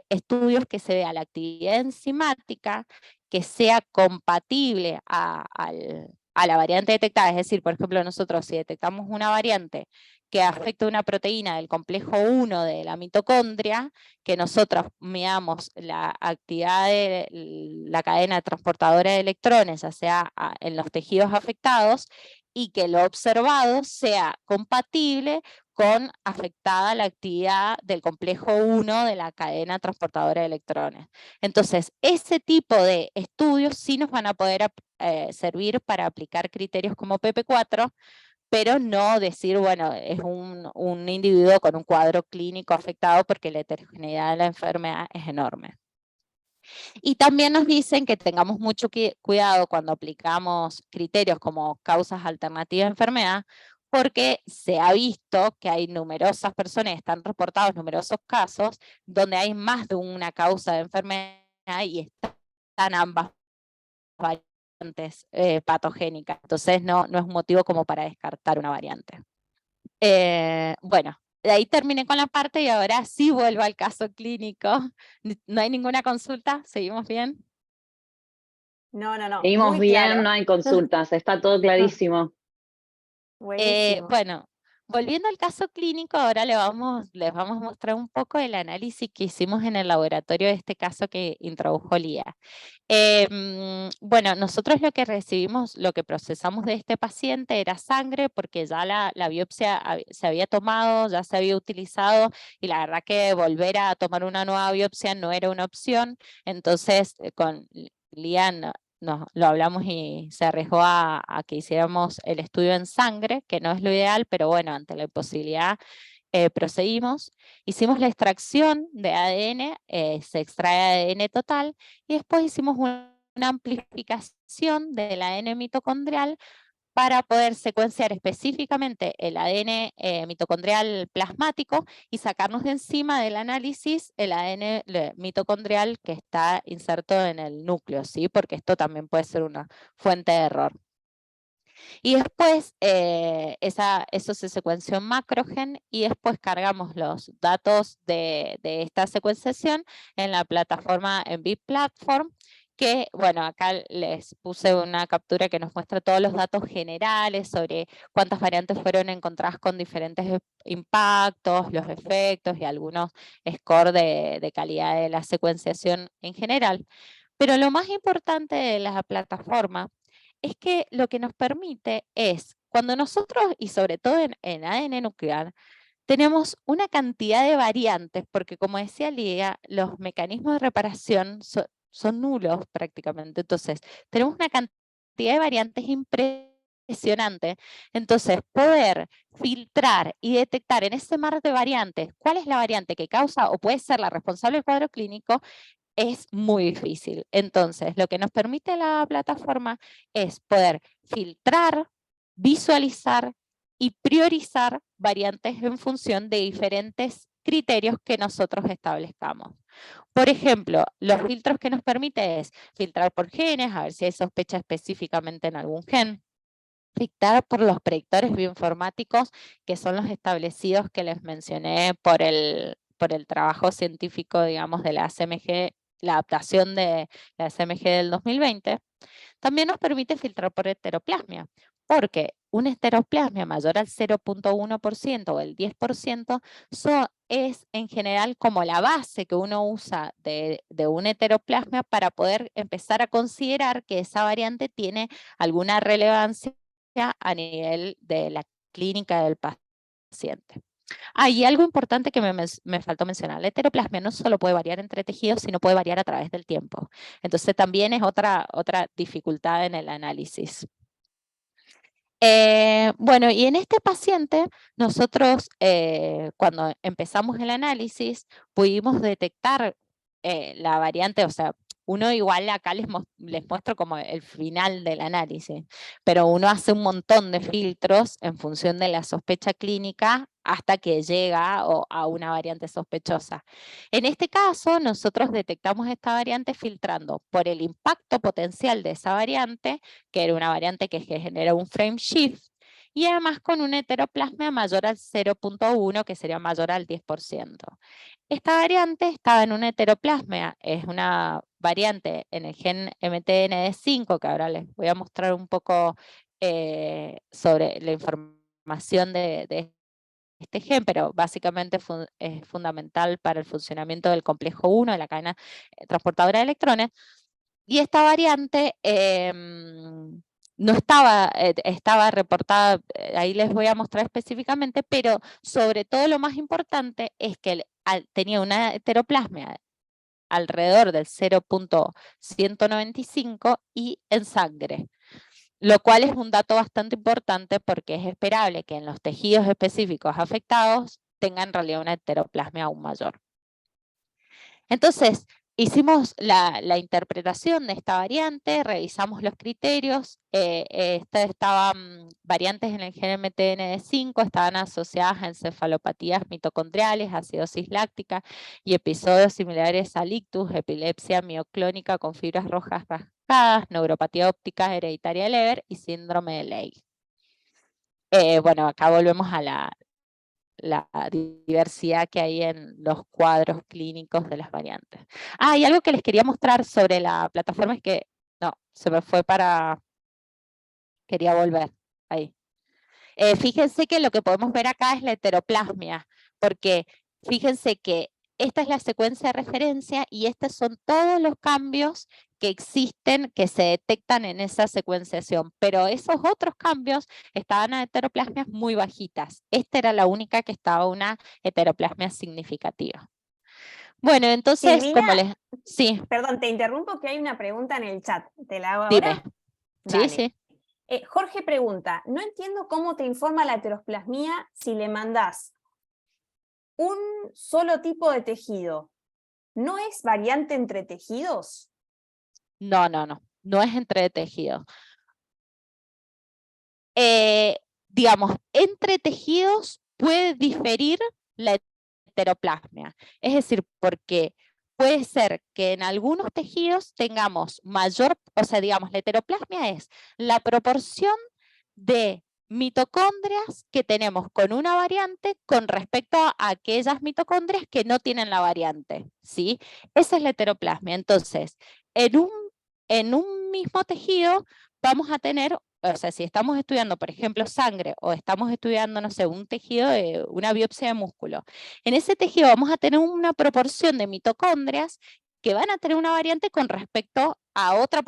[SPEAKER 3] estudios que se vea la actividad enzimática, que sea compatible al a la variante detectada, es decir, por ejemplo, nosotros si detectamos una variante que afecta una proteína del complejo 1 de la mitocondria, que nosotros midamos la actividad de la cadena transportadora de electrones, ya sea en los tejidos afectados, y que lo observado sea compatible con afectada la actividad del complejo 1 de la cadena transportadora de electrones. Entonces, ese tipo de estudios sí nos van a poder servir para aplicar criterios como PP4, pero no decir, bueno, es un individuo con un cuadro clínico afectado porque la heterogeneidad de la enfermedad es enorme. Y también nos dicen que tengamos mucho cuidado cuando aplicamos criterios como causas alternativas de enfermedad, porque se ha visto que hay numerosas personas, están reportados numerosos casos, donde hay más de una causa de enfermedad y están ambas variantes patogénicas. Entonces no es un motivo como para descartar una variante. Bueno, de ahí terminé con la parte y ahora sí vuelvo al caso clínico. ¿No hay ninguna consulta? ¿Seguimos bien?
[SPEAKER 1] No,
[SPEAKER 4] Seguimos
[SPEAKER 1] muy
[SPEAKER 4] bien,
[SPEAKER 1] claro.
[SPEAKER 4] no hay consultas, está todo clarísimo.
[SPEAKER 1] Buenísimo.
[SPEAKER 3] Bueno, volviendo al caso clínico, ahora les vamos a mostrar un poco el análisis que hicimos en el laboratorio de este caso que introdujo Lía. Bueno, nosotros lo que recibimos, lo que procesamos de este paciente era sangre, porque ya la biopsia se había tomado, ya se había utilizado, y la verdad que volver a tomar una nueva biopsia no era una opción. Entonces con Lía lo hablamos y se arriesgó a que hiciéramos el estudio en sangre, que no es lo ideal, pero bueno, ante la imposibilidad procedimos, hicimos la extracción de ADN, se extrae ADN total, y después hicimos una amplificación del ADN mitocondrial para poder secuenciar específicamente el ADN mitocondrial plasmático y sacarnos de encima del análisis el ADN mitocondrial que está inserto en el núcleo, ¿sí? Porque esto también puede ser una fuente de error. Y después eso se secuenció en Macrogen y después cargamos los datos de esta secuenciación en la plataforma en BitPlatform, que bueno, acá les puse una captura que nos muestra todos los datos generales sobre cuántas variantes fueron encontradas con diferentes impactos, los efectos y algunos scores de calidad de la secuenciación en general. Pero lo más importante de la plataforma es que lo que nos permite es, cuando nosotros, y sobre todo en ADN nuclear, tenemos una cantidad de variantes, porque como decía Lía, los mecanismos de reparación son nulos prácticamente. Entonces, tenemos una cantidad de variantes impresionante. Entonces, poder filtrar y detectar en ese mar de variantes cuál es la variante que causa o puede ser la responsable del cuadro clínico es muy difícil. Entonces, lo que nos permite la plataforma es poder filtrar, visualizar y priorizar variantes en función de diferentes criterios que nosotros establezcamos. Por ejemplo, los filtros que nos permite es filtrar por genes, a ver si hay sospecha específicamente en algún gen, filtrar por los predictores bioinformáticos, que son los establecidos que les mencioné por el trabajo científico, digamos, de la CMG, la adaptación de la CMG del 2020. También nos permite filtrar por heteroplasmia, porque una heteroplasmia mayor al 0.1% o el 10% es en general como la base que uno usa de una heteroplasmia para poder empezar a considerar que esa variante tiene alguna relevancia a nivel de la clínica del paciente. Y algo importante que me faltó mencionar, la heteroplasmia no solo puede variar entre tejidos, sino puede variar a través del tiempo. Entonces también es otra dificultad en el análisis. Bueno, y en este paciente, nosotros cuando empezamos el análisis, pudimos detectar la variante, o sea, uno igual acá les muestro como el final del análisis, pero uno hace un montón de filtros en función de la sospecha clínica hasta que llega a una variante sospechosa. En este caso, nosotros detectamos esta variante filtrando por el impacto potencial de esa variante, que era una variante que genera un frame shift, y además con una heteroplasmia mayor al 0.1, que sería mayor al 10%. Esta variante estaba en una heteroplasmia, es una variante en el gen MTND5, que ahora les voy a mostrar un poco sobre la información de este gen, pero básicamente es fundamental para el funcionamiento del complejo 1 de la cadena transportadora de electrones. Y esta variante no estaba reportada, ahí les voy a mostrar específicamente, pero sobre todo lo más importante es que tenía una heteroplasmia alrededor del 0.195 y en sangre, lo cual es un dato bastante importante porque es esperable que en los tejidos específicos afectados tengan en realidad una heteroplasmia aún mayor. Entonces, hicimos la interpretación de esta variante, revisamos los criterios, estaban variantes en el gen MTND5, estaban asociadas a encefalopatías mitocondriales, acidosis láctica y episodios similares al ictus, epilepsia mioclónica con fibras rojas rasgadas, neuropatía óptica hereditaria de Leber y síndrome de Leigh. Bueno, acá volvemos a la diversidad que hay en los cuadros clínicos de las variantes. Y algo que les quería mostrar sobre la plataforma es que, no, se me fue quería volver, ahí. Fíjense que lo que podemos ver acá es la heteroplasmia, porque fíjense que esta es la secuencia de referencia y estos son todos los cambios que existen, que se detectan en esa secuenciación, pero esos otros cambios estaban a heteroplasmias muy bajitas. Esta era la única que estaba una heteroplasmia significativa. Bueno, entonces,
[SPEAKER 1] Silvina,
[SPEAKER 3] Sí,
[SPEAKER 1] perdón, te interrumpo que hay una pregunta en el chat. ¿Te la hago
[SPEAKER 3] dime.
[SPEAKER 1] ahora?
[SPEAKER 3] Sí,
[SPEAKER 1] Dale.
[SPEAKER 3] sí.
[SPEAKER 1] Jorge pregunta, no entiendo cómo te informa la heteroplasmia si le mandás un solo tipo de tejido. ¿No es variante entre tejidos?
[SPEAKER 3] No, no es entre tejidos. Digamos, entre tejidos puede diferir la heteroplasmia. Es decir, porque puede ser que en algunos tejidos tengamos mayor, o sea, digamos, la heteroplasmia es la proporción de mitocondrias que tenemos con una variante con respecto a aquellas mitocondrias que no tienen la variante, ¿sí? Esa es la heteroplasmia. Entonces, en un mismo tejido vamos a tener, o sea, si estamos estudiando, por ejemplo, sangre, o estamos estudiando, no sé, un tejido, una biopsia de músculo, en ese tejido vamos a tener una proporción de mitocondrias que van a tener una variante con respecto a otra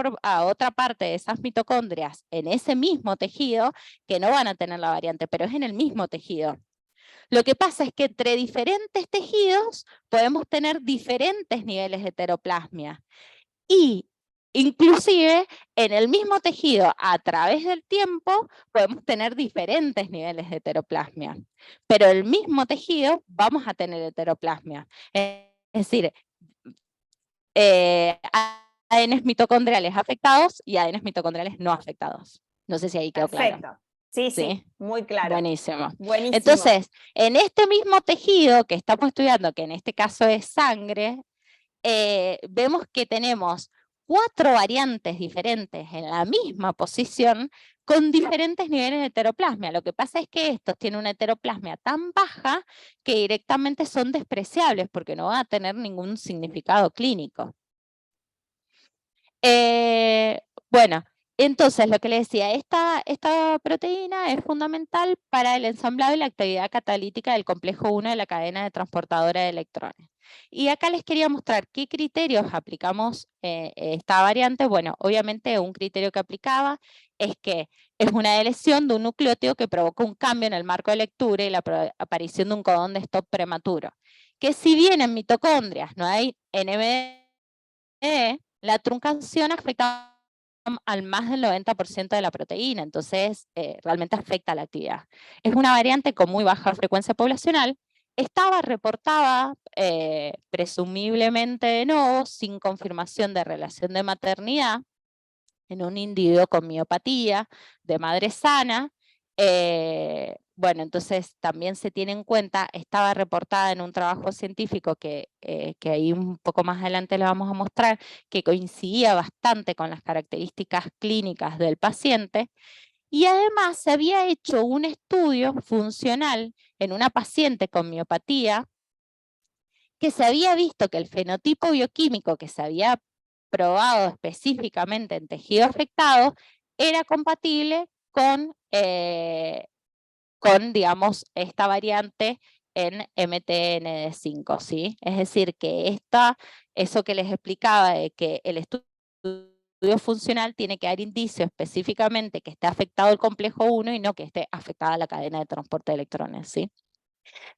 [SPEAKER 3] parte de esas mitocondrias en ese mismo tejido que no van a tener la variante, pero es en el mismo tejido. Lo que pasa es que entre diferentes tejidos podemos tener diferentes niveles de heteroplasmia. Y inclusive en el mismo tejido, a través del tiempo, podemos tener diferentes niveles de heteroplasmia. Pero el mismo tejido vamos a tener heteroplasmia. Es decir, ADNs mitocondriales afectados y ADNs mitocondriales no afectados. No sé si ahí quedó claro.
[SPEAKER 1] Perfecto. Sí, sí, muy claro.
[SPEAKER 3] Buenísimo.
[SPEAKER 1] Buenísimo.
[SPEAKER 3] Entonces, en este mismo tejido que estamos estudiando, que en este caso es sangre, vemos que tenemos 4 variantes diferentes en la misma posición con diferentes niveles de heteroplasmia. Lo que pasa es que estos tienen una heteroplasmia tan baja que directamente son despreciables porque no van a tener ningún significado clínico. Bueno, entonces lo que les decía, esta proteína es fundamental para el ensamblado y la actividad catalítica del complejo 1 de la cadena de transportadora de electrones. Y acá les quería mostrar qué criterios aplicamos esta variante. Bueno, obviamente un criterio que aplicaba es que es una lesión de un nucleótido que provoca un cambio en el marco de lectura y la aparición de un codón de stop prematuro. Que si bien en mitocondrias no hay NMD, la truncación afecta al más del 90% de la proteína, entonces realmente afecta a la actividad. Es una variante con muy baja frecuencia poblacional. Estaba reportada presumiblemente de nuevo, sin confirmación de relación de maternidad, en un individuo con miopatía, de madre sana. Bueno, entonces también se tiene en cuenta, estaba reportada en un trabajo científico que ahí un poco más adelante le vamos a mostrar, que coincidía bastante con las características clínicas del paciente, y además se había hecho un estudio funcional en una paciente con miopatía, que se había visto que el fenotipo bioquímico que se había probado específicamente en tejido afectado, era compatible con digamos, esta variante en MTND5, ¿sí? Es decir, que eso que les explicaba de que el estudio funcional tiene que dar indicio específicamente que esté afectado el complejo 1 y no que esté afectada la cadena de transporte de electrones, ¿sí?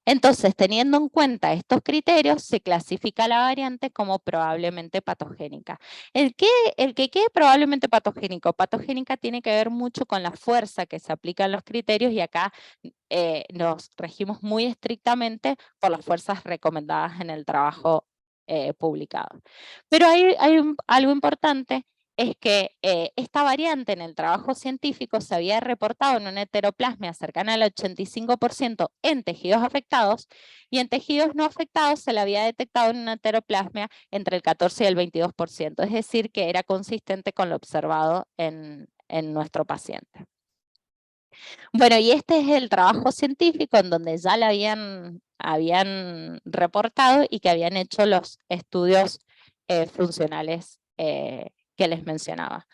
[SPEAKER 3] Entonces, teniendo en cuenta estos criterios, se clasifica la variante como probablemente patogénica. El que quede probablemente patogénico, patogénica tiene que ver mucho con la fuerza que se aplica en los criterios y acá nos regimos muy estrictamente por las fuerzas recomendadas en el trabajo publicado. Pero hay algo importante, es que esta variante en el trabajo científico se había reportado en una heteroplasmia cercana al 85% en tejidos afectados, y en tejidos no afectados se la había detectado en una heteroplasmia entre el 14 y el 22%, es decir, que era consistente con lo observado en nuestro paciente. Bueno, y este es el trabajo científico en donde ya la habían reportado y que habían hecho los estudios funcionales que les mencionaba.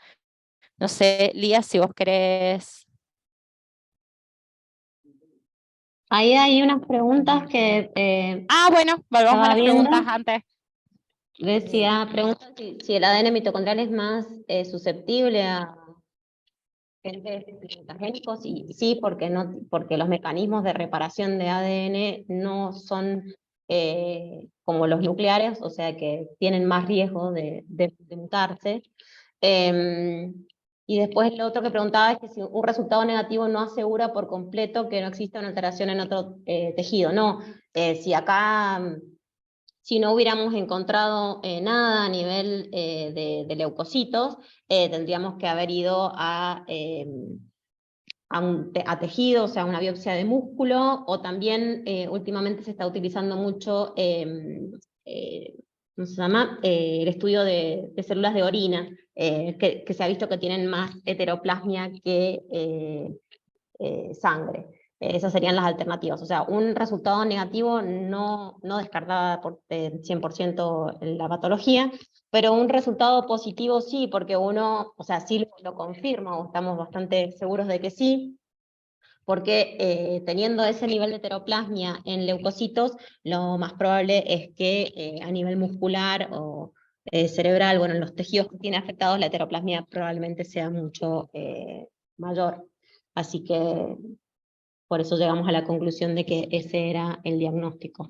[SPEAKER 3] No sé, Lía, si vos querés...
[SPEAKER 2] Ahí hay unas preguntas que
[SPEAKER 3] bueno, volvamos a las preguntas antes.
[SPEAKER 2] Decía, pregunta si el ADN mitocondrial es más susceptible a agentes mutagénicos, y sí, porque los mecanismos de reparación de ADN no son como los nucleares, o sea que tienen más riesgo de mutarse. Y después lo otro que preguntaba es que si un resultado negativo no asegura por completo que no exista una alteración en otro tejido. No, si no hubiéramos encontrado nada a nivel de leucocitos, tendríamos que haber ido a tejido, o sea, una biopsia de músculo, o también últimamente se está utilizando mucho, ¿cómo se llama? El estudio de células de orina, que se ha visto que tienen más heteroplasmia que sangre. Esas serían las alternativas. O sea, un resultado negativo no descartaba por 100% la patología, pero un resultado positivo sí, porque uno, o sea, sí lo confirma, o estamos bastante seguros de que sí, porque teniendo ese nivel de heteroplasmia en leucocitos, lo más probable es que a nivel muscular o cerebral, bueno, en los tejidos que tiene afectados, la heteroplasmia probablemente sea mucho mayor. Así que por eso llegamos a la conclusión de que ese era el diagnóstico.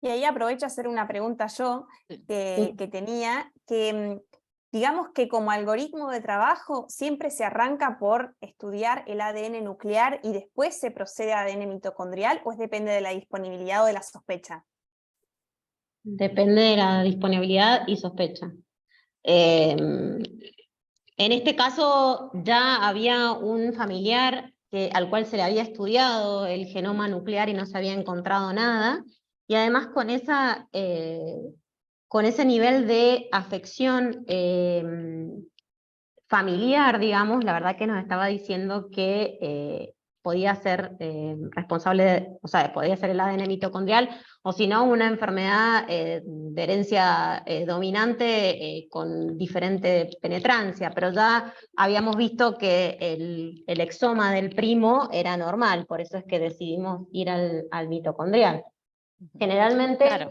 [SPEAKER 1] Y ahí aprovecho a hacer una pregunta yo que tenía, que digamos que como algoritmo de trabajo siempre se arranca por estudiar el ADN nuclear y después se procede a ADN mitocondrial, ¿o depende de la disponibilidad o de la sospecha?
[SPEAKER 2] Depende de la disponibilidad y sospecha. En este caso ya había un familiar al cual se le había estudiado el genoma nuclear y no se había encontrado nada, y además con ese nivel de afección familiar, digamos, la verdad que nos estaba diciendo que podía ser responsable, o sea, podía ser el ADN mitocondrial, o si no, una enfermedad de herencia dominante con diferente penetrancia, pero ya habíamos visto que el exoma del primo era normal, por eso es que decidimos ir al mitocondrial. Generalmente,
[SPEAKER 3] Claro.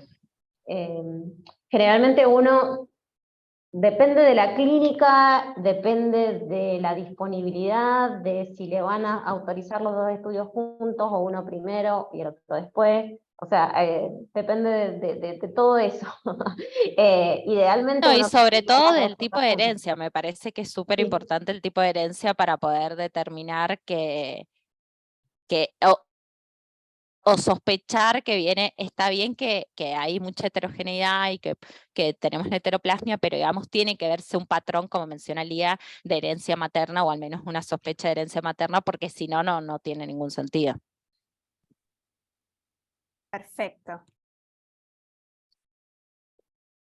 [SPEAKER 2] Generalmente uno... Depende de la clínica, depende de la disponibilidad, de si le van a autorizar los dos estudios juntos o uno primero y el otro después. O sea, depende de todo eso. Idealmente
[SPEAKER 3] No, y
[SPEAKER 2] uno
[SPEAKER 3] sobre todo
[SPEAKER 2] las dos
[SPEAKER 3] del tipo
[SPEAKER 2] cosas
[SPEAKER 3] de
[SPEAKER 2] juntas.
[SPEAKER 3] herencia, me parece que es súper
[SPEAKER 2] Sí.
[SPEAKER 3] importante el tipo de herencia para poder determinar o sospechar que está bien que hay mucha heterogeneidad y que tenemos la heteroplasmia, pero digamos tiene que verse un patrón, como menciona Lía, de herencia materna, o al menos una sospecha de herencia materna, porque si no, no tiene ningún sentido.
[SPEAKER 1] Perfecto.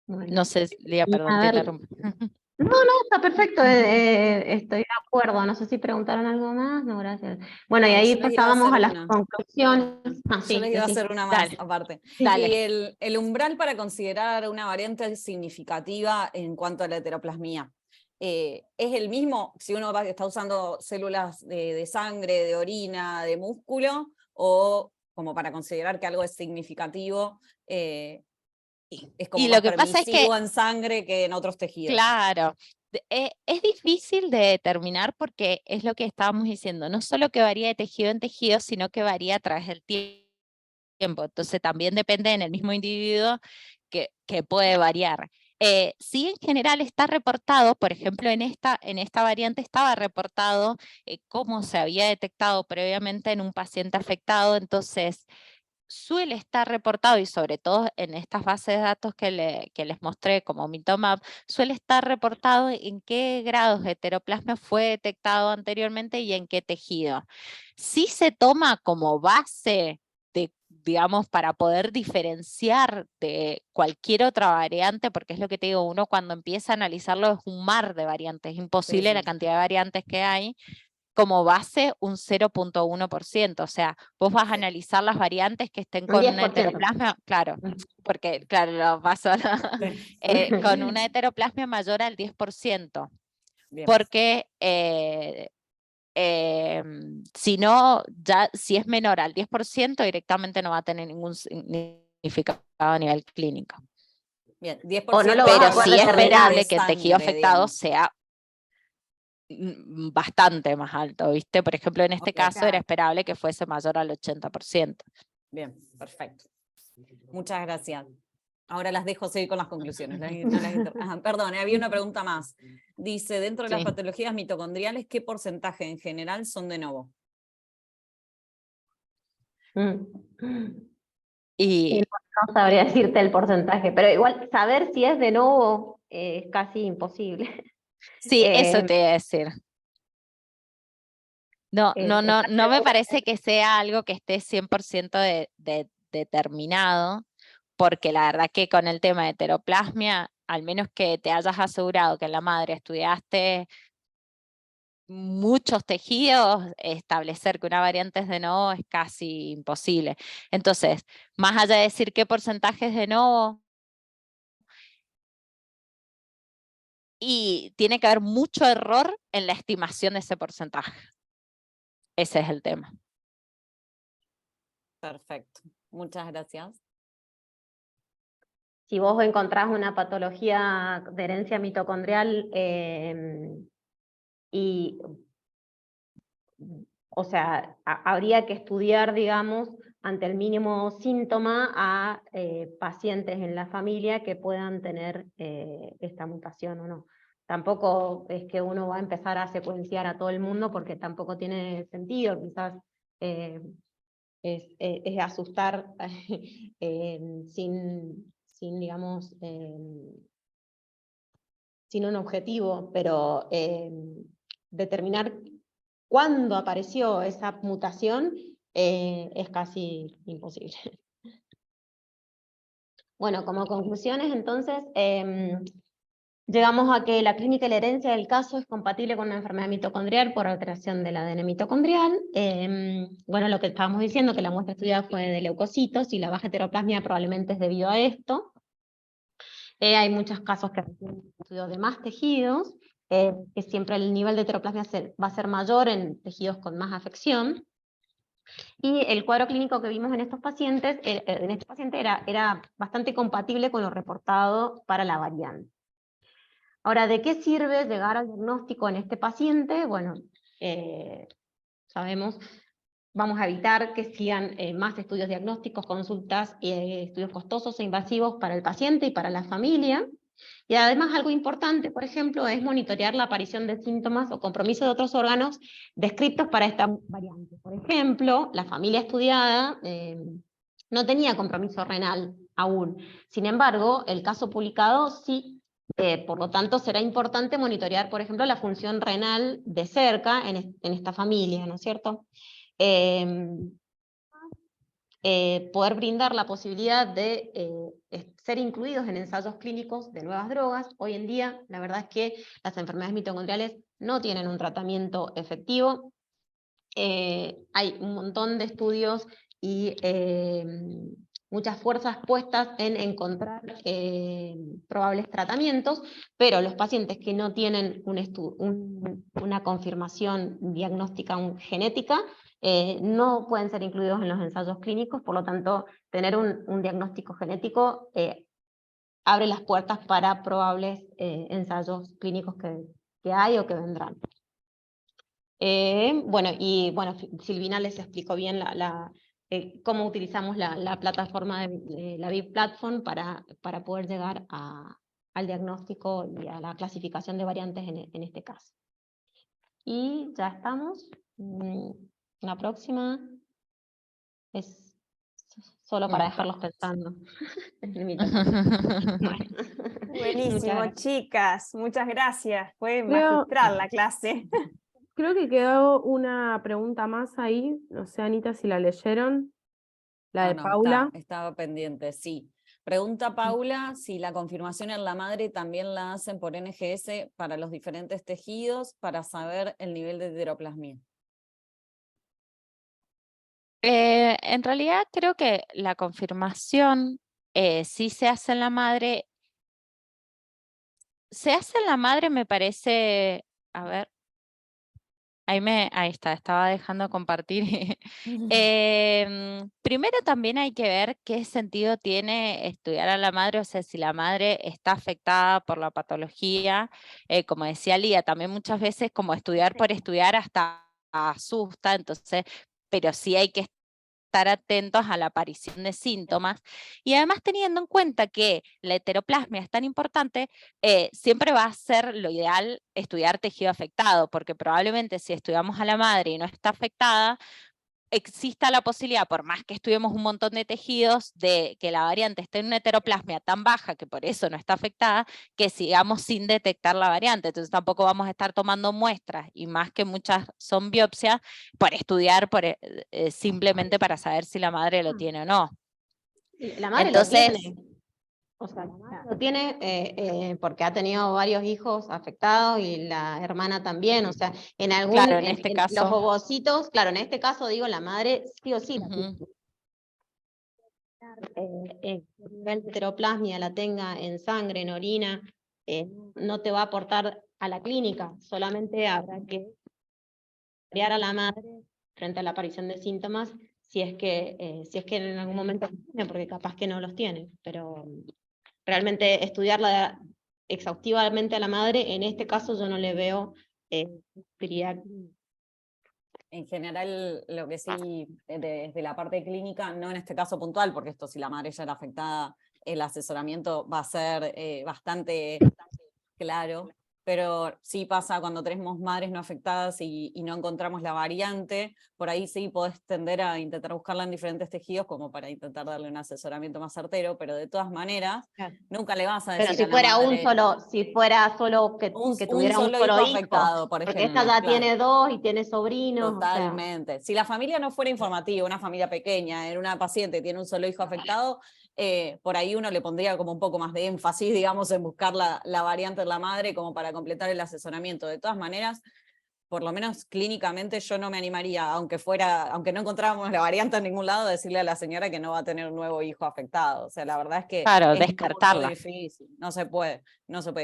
[SPEAKER 2] Bueno.
[SPEAKER 3] No sé, Lía, perdón,
[SPEAKER 2] A
[SPEAKER 3] te
[SPEAKER 2] ver,
[SPEAKER 3] interrumpo.
[SPEAKER 2] No, está perfecto, estoy de acuerdo. No sé si preguntaron algo más. No, gracias. Bueno, y
[SPEAKER 5] No,
[SPEAKER 2] ahí
[SPEAKER 5] yo les iba a
[SPEAKER 2] pasábamos
[SPEAKER 5] hacer
[SPEAKER 2] a las
[SPEAKER 5] una.
[SPEAKER 2] conclusiones. Ah,
[SPEAKER 5] Yo
[SPEAKER 2] sí,
[SPEAKER 5] les iba a
[SPEAKER 2] decí.
[SPEAKER 5] hacer una más
[SPEAKER 3] Dale,
[SPEAKER 5] aparte.
[SPEAKER 3] dale.
[SPEAKER 5] Y el umbral para considerar una variante significativa en cuanto a la heteroplasmía, ¿es el mismo si uno está usando células de sangre, de orina, de músculo, o como para considerar que algo es significativo, es como
[SPEAKER 3] Y
[SPEAKER 5] más
[SPEAKER 3] lo que pasa es que,
[SPEAKER 5] permisivo en sangre que en otros tejidos?
[SPEAKER 3] claro, es difícil de determinar porque es lo que estábamos diciendo, no solo que varía de tejido en tejido, sino que varía a través del tiempo. Entonces también depende en el mismo individuo que puede variar. Sí, en general está reportado, por ejemplo, en esta variante estaba reportado cómo se había detectado previamente en un paciente afectado, entonces suele estar reportado, y sobre todo en estas bases de datos que les mostré como Mitomap, suele estar reportado en qué grados de heteroplasma fue detectado anteriormente y en qué tejido. Sí se toma como base digamos, para poder diferenciar de cualquier otra variante, porque es lo que te digo, uno cuando empieza a analizarlo es un mar de variantes, es imposible la cantidad de variantes que hay, como base un 0.1%, o sea, vos vas a analizar las variantes que estén
[SPEAKER 2] Un
[SPEAKER 3] con una
[SPEAKER 2] 10%.
[SPEAKER 3] heteroplasmia, claro, porque claro, lo paso con una heteroplasmia mayor al 10%,
[SPEAKER 5] Bien.
[SPEAKER 3] porque si no, ya si es menor al 10%, directamente no va a tener ningún significado a nivel clínico.
[SPEAKER 5] Bien, 10%
[SPEAKER 2] O no lo vas a
[SPEAKER 3] Pero
[SPEAKER 2] poder
[SPEAKER 3] sí es
[SPEAKER 2] determinar.
[SPEAKER 3] esperable que el tejido
[SPEAKER 5] sangre,
[SPEAKER 3] afectado
[SPEAKER 5] digamos.
[SPEAKER 3] sea bastante más alto, ¿viste? Por ejemplo, en este
[SPEAKER 5] Ok.
[SPEAKER 3] caso era esperable que fuese mayor al 80%.
[SPEAKER 5] Bien, perfecto. Muchas gracias. Ahora las dejo seguir con las conclusiones. Perdón, había una pregunta más. Dice, dentro de las
[SPEAKER 3] Sí.
[SPEAKER 5] patologías mitocondriales, ¿qué porcentaje en general son de novo?
[SPEAKER 3] Y
[SPEAKER 2] No sabría decirte el porcentaje, pero igual saber si es de nuevo es casi imposible.
[SPEAKER 3] sí, eso te iba a decir. No me parece que sea algo que esté 100% determinado, porque la verdad que con el tema de heteroplasmia, al menos que te hayas asegurado que en la madre estudiaste muchos tejidos, establecer que una variante es de novo es casi imposible. Entonces, más allá de decir qué porcentaje es de novo, y tiene que haber mucho error en la estimación de ese porcentaje. Ese es el tema.
[SPEAKER 5] Perfecto. Muchas gracias.
[SPEAKER 2] Si vos encontrás una patología de herencia mitocondrial o sea, habría que estudiar, digamos, ante el mínimo síntoma a pacientes en la familia que puedan tener esta mutación o no. Tampoco es que uno va a empezar a secuenciar a todo el mundo porque tampoco tiene sentido, quizás es asustar sin, digamos, sin un objetivo, pero determinar cuándo apareció esa mutación es casi imposible. Bueno, como conclusiones entonces, llegamos a que la clínica y la herencia del caso es compatible con una enfermedad mitocondrial por alteración del ADN mitocondrial. Bueno, lo que estábamos diciendo, que la muestra estudiada fue de leucocitos y la baja heteroplasmia probablemente es debido a esto. Hay muchos casos que requieren estudio de más tejidos, que siempre el nivel de heteroplasmia va a ser mayor en tejidos con más afección. Y el cuadro clínico que vimos en estos pacientes, en este paciente era bastante compatible con lo reportado para la variante. Ahora, ¿de qué sirve llegar al diagnóstico en este paciente? Bueno, sabemos, vamos a evitar que sigan más estudios diagnósticos, consultas y estudios costosos e invasivos para el paciente y para la familia. Y además algo importante, por ejemplo, es monitorear la aparición de síntomas o compromiso de otros órganos descritos para esta variante. Por ejemplo, la familia estudiada no tenía compromiso renal aún. Sin embargo, el caso publicado sí, por lo tanto será importante monitorear, por ejemplo, la función renal de cerca en esta familia, ¿no es cierto? poder brindar la posibilidad de ser incluidos en ensayos clínicos de nuevas drogas. Hoy en día, la verdad es que las enfermedades mitocondriales no tienen un tratamiento efectivo. Hay un montón de estudios y muchas fuerzas puestas en encontrar probables tratamientos, pero los pacientes que no tienen una confirmación diagnóstica genética no pueden ser incluidos en los ensayos clínicos, por lo tanto, tener un diagnóstico genético abre las puertas para probables ensayos clínicos que hay o que vendrán. Bueno, Silvina les explicó bien cómo utilizamos la plataforma de la Big Platform para poder llegar al diagnóstico y a la clasificación de variantes en este caso. Y ya estamos. La próxima es solo para dejarlos pensando.
[SPEAKER 1] Buenísimo, chicas, muchas gracias. Fue magistral la clase.
[SPEAKER 6] Creo que quedó una pregunta más ahí, no sé, Anita, si la leyeron, la de Paula.
[SPEAKER 5] Estaba pendiente, sí. Pregunta Paula si la confirmación en la madre también la hacen por NGS para los diferentes tejidos para saber el nivel de heteroplasmia.
[SPEAKER 3] En realidad creo que la confirmación sí se hace en la madre. Se hace en la madre, me parece, a ver, ahí está, estaba dejando compartir. Primero también hay que ver qué sentido tiene estudiar a la madre, o sea, si la madre está afectada por la patología, como decía Lía, también muchas veces como estudiar por estudiar hasta asusta, entonces, pero sí hay que estar atentos a la aparición de síntomas, y además teniendo en cuenta que la heteroplasmia es tan importante, siempre va a ser lo ideal estudiar tejido afectado, porque probablemente si estudiamos a la madre y no está afectada, exista la posibilidad, por más que estudiemos un montón de tejidos, de que la variante esté en una heteroplasmia tan baja que por eso no está afectada, que sigamos sin detectar la variante. Entonces tampoco vamos a estar tomando muestras, y más que muchas son biopsias, por estudiar simplemente para saber si la madre lo tiene o no.
[SPEAKER 2] La madre
[SPEAKER 3] Entonces,
[SPEAKER 2] lo tiene. O sea, la madre lo tiene porque ha tenido varios hijos afectados y la hermana también, o sea,
[SPEAKER 3] claro, en este caso,
[SPEAKER 2] los ovocitos, claro, en este caso digo, la madre sí o sí, el nivel de heteroplasmia la tenga en sangre, en orina, no te va a aportar a la clínica, solamente habrá que criar a la madre frente a la aparición de síntomas si es que en algún momento tiene, porque capaz que no los tiene, pero realmente estudiarla exhaustivamente a la madre, en este caso yo no le veo utilidad.
[SPEAKER 5] En general, lo que sí, desde la parte clínica, no en este caso puntual, porque esto si la madre ya era afectada, el asesoramiento va a ser bastante claro, pero sí pasa cuando tenemos madres no afectadas y no encontramos la variante, por ahí sí podés tender a intentar buscarla en diferentes tejidos como para intentar darle un asesoramiento más certero, pero de todas maneras,
[SPEAKER 2] Claro.
[SPEAKER 5] nunca le vas a decir
[SPEAKER 2] Pero si fuera solo que tuviera un solo hijo
[SPEAKER 5] afectado, por
[SPEAKER 2] porque
[SPEAKER 5] ejemplo.
[SPEAKER 2] esta ya tiene 2 y tiene sobrinos.
[SPEAKER 5] Totalmente. O sea. Si la familia no fuera informativa, una familia pequeña, era una paciente que tiene un solo hijo afectado, por ahí uno le pondría como un poco más de énfasis, digamos, en buscar la variante de la madre como para completar el asesoramiento. De todas maneras, por lo menos clínicamente yo no me animaría, aunque no encontráramos la variante en ningún lado, decirle a la señora que no va a tener un nuevo hijo afectado. O sea, la verdad es que
[SPEAKER 3] claro,
[SPEAKER 5] es
[SPEAKER 3] descartarla.
[SPEAKER 5] muy difícil, no se puede.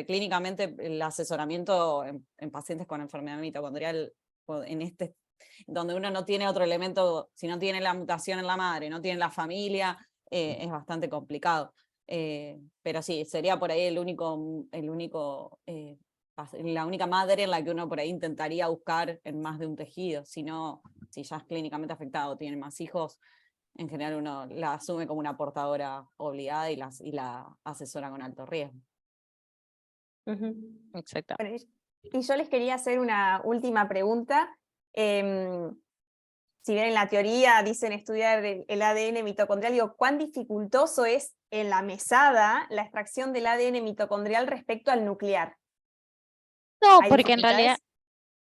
[SPEAKER 5] Clínicamente el asesoramiento en pacientes con enfermedad mitocondrial, donde uno no tiene otro elemento, si no tiene la mutación en la madre, no tiene la familia, es bastante complicado. Pero sí, sería por ahí la única madre en la que uno por ahí intentaría buscar en más de un tejido. Si ya es clínicamente afectado, tiene más hijos, en general uno la asume como una portadora obligada y la asesora con alto riesgo.
[SPEAKER 3] Exacto.
[SPEAKER 1] Bueno, y yo les quería hacer una última pregunta. Si bien en la teoría dicen estudiar el ADN mitocondrial, digo, ¿cuán dificultoso es en la mesada la extracción del ADN mitocondrial respecto al nuclear?
[SPEAKER 3] No, porque en realidad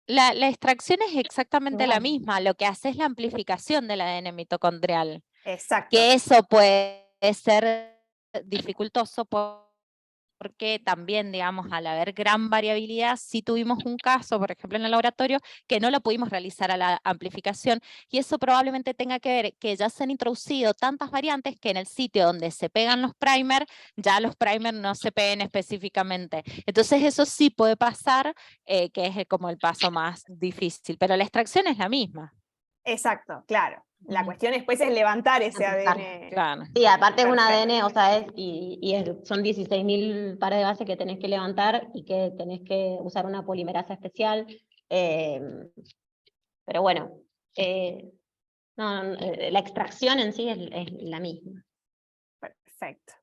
[SPEAKER 3] la extracción es exactamente
[SPEAKER 1] Igual.
[SPEAKER 3] la misma, lo que hace es la amplificación del ADN mitocondrial.
[SPEAKER 1] Exacto.
[SPEAKER 3] Que eso puede ser dificultoso porque también, digamos, al haber gran variabilidad, sí tuvimos un caso, por ejemplo, en el laboratorio, que no lo pudimos realizar a la amplificación, y eso probablemente tenga que ver que ya se han introducido tantas variantes que en el sitio donde se pegan los primers, ya los primers no se peguen específicamente. Entonces eso sí puede pasar, que es como el paso más difícil, pero la extracción es la misma.
[SPEAKER 1] Exacto, claro. La cuestión después es levantar ese ADN.
[SPEAKER 3] Claro.
[SPEAKER 2] Sí, aparte es un
[SPEAKER 1] Perfecto.
[SPEAKER 2] ADN, o sea, son 16.000 pares de base que tenés que levantar y que tenés que usar una polimerasa especial. Pero bueno, la extracción en sí es la misma.
[SPEAKER 1] Perfecto.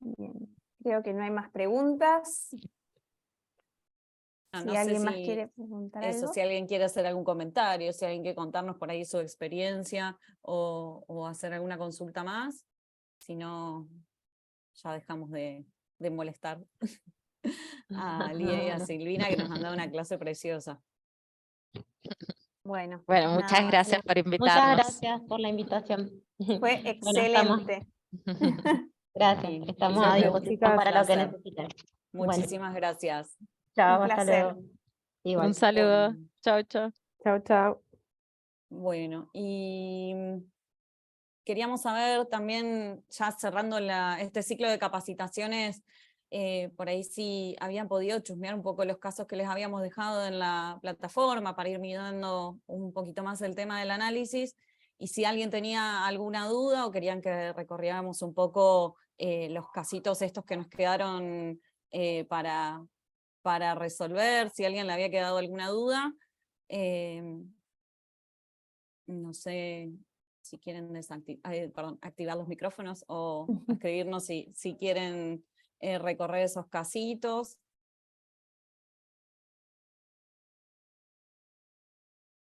[SPEAKER 1] Bien. Creo que no hay más preguntas.
[SPEAKER 5] No,
[SPEAKER 1] Si
[SPEAKER 5] no sé
[SPEAKER 1] alguien más
[SPEAKER 5] si
[SPEAKER 1] quiere preguntar
[SPEAKER 5] eso,
[SPEAKER 1] algo.
[SPEAKER 5] si alguien quiere hacer algún comentario, si alguien quiere contarnos por ahí su experiencia o hacer alguna consulta más, si no, ya dejamos de molestar a Lía y a Silvina, que nos han dado una clase preciosa.
[SPEAKER 1] Bueno,
[SPEAKER 3] Bueno,
[SPEAKER 1] nada
[SPEAKER 3] muchas
[SPEAKER 1] más.
[SPEAKER 3] gracias por
[SPEAKER 2] Muchas
[SPEAKER 3] invitarnos.
[SPEAKER 2] gracias por la invitación.
[SPEAKER 1] Fue
[SPEAKER 2] Bueno,
[SPEAKER 1] excelente.
[SPEAKER 2] gracias,
[SPEAKER 5] Sí,
[SPEAKER 2] estamos a
[SPEAKER 5] siempre
[SPEAKER 6] Gracias,
[SPEAKER 2] disposición
[SPEAKER 6] chicas.
[SPEAKER 2] para lo que
[SPEAKER 5] placer.
[SPEAKER 2] necesiten.
[SPEAKER 5] Muchísimas gracias.
[SPEAKER 2] Chao,
[SPEAKER 1] Un
[SPEAKER 2] hasta
[SPEAKER 1] placer.
[SPEAKER 2] luego. Igual.
[SPEAKER 3] Un saludo.
[SPEAKER 5] Bueno,
[SPEAKER 3] Chao, chao.
[SPEAKER 6] Chao, chao.
[SPEAKER 5] bueno, y queríamos saber también, ya cerrando este ciclo de capacitaciones, por ahí si habían podido chusmear un poco los casos que les habíamos dejado en la plataforma para ir mirando un poquito más el tema del análisis, y si alguien tenía alguna duda o querían que recorriéramos un poco los casitos estos que nos quedaron para resolver, si a alguien le había quedado alguna duda. No sé si quieren activar los micrófonos o escribirnos si quieren recorrer esos casitos.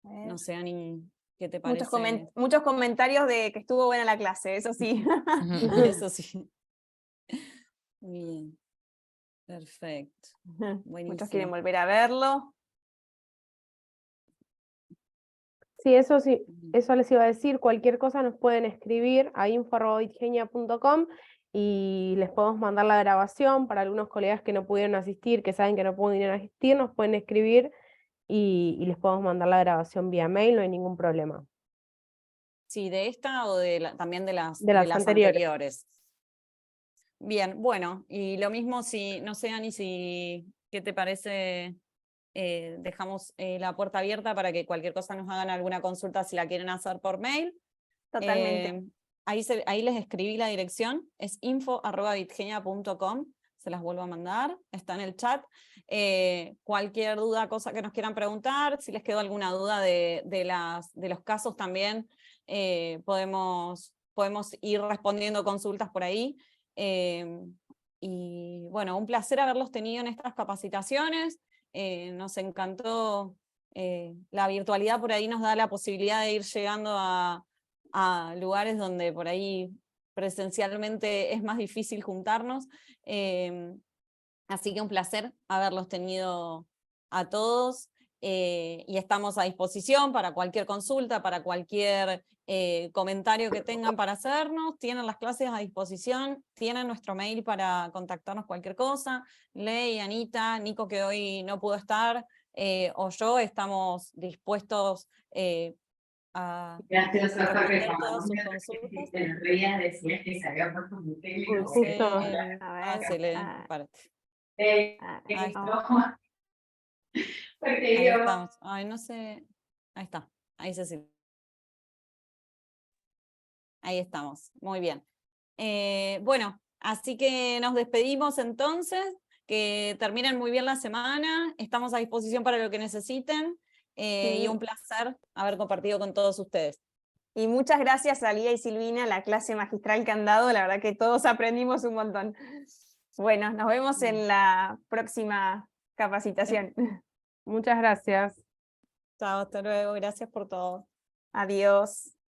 [SPEAKER 5] No sé, Ani, ¿qué te parece?
[SPEAKER 1] Muchos comentarios de que estuvo buena la clase, eso sí.
[SPEAKER 5] Eso sí. Bien, perfecto. Buenísimo.
[SPEAKER 1] Muchos quieren volver a verlo.
[SPEAKER 6] Sí, eso les iba a decir. Cualquier cosa nos pueden escribir a info@bitgenia.com y les podemos mandar la grabación. Para algunos colegas que no pudieron asistir, que saben que no pudieron asistir, nos pueden escribir y les podemos mandar la grabación vía mail, no hay ningún problema.
[SPEAKER 5] Sí, de esta o también de las
[SPEAKER 6] anteriores.
[SPEAKER 5] anteriores. Bien, bueno, y lo mismo si, no sé, Ani, ¿qué te parece? Dejamos la puerta abierta para que cualquier cosa nos hagan alguna consulta si la quieren hacer por mail.
[SPEAKER 1] Totalmente.
[SPEAKER 5] Ahí les escribí la dirección, es info@bitgenia.com, se las vuelvo a mandar, está en el chat. Cualquier duda, cosa que nos quieran preguntar, si les quedó alguna duda de los casos también, podemos ir respondiendo consultas por ahí. Y bueno, un placer haberlos tenido en estas capacitaciones. Nos encantó, la virtualidad por ahí nos da la posibilidad de ir llegando a lugares donde por ahí presencialmente es más difícil juntarnos. Así que un placer haberlos tenido a todos, y estamos a disposición para cualquier consulta, para cualquier comentario que tengan para hacernos. Tienen las clases a disposición, tienen nuestro mail para contactarnos cualquier cosa. Ley, Anita, Nico, que hoy no pudo estar, o yo estamos dispuestos a responder todas sus consultas.
[SPEAKER 6] Justo.
[SPEAKER 1] A ver.
[SPEAKER 5] Ahí está. Ahí estamos. Ay, no sé. Ahí está. Ahí Cecilia. Ahí estamos. Muy bien. Bueno, así que nos despedimos entonces. Que terminen muy bien la semana. Estamos a disposición para lo que necesiten. Y un placer haber compartido con todos ustedes.
[SPEAKER 1] Y muchas gracias a Lía y Silvina, la clase magistral que han dado. La verdad que todos aprendimos un montón. Bueno, nos vemos en la próxima capacitación.
[SPEAKER 6] Muchas gracias.
[SPEAKER 5] Chao, hasta luego. Gracias por todo.
[SPEAKER 1] Adiós.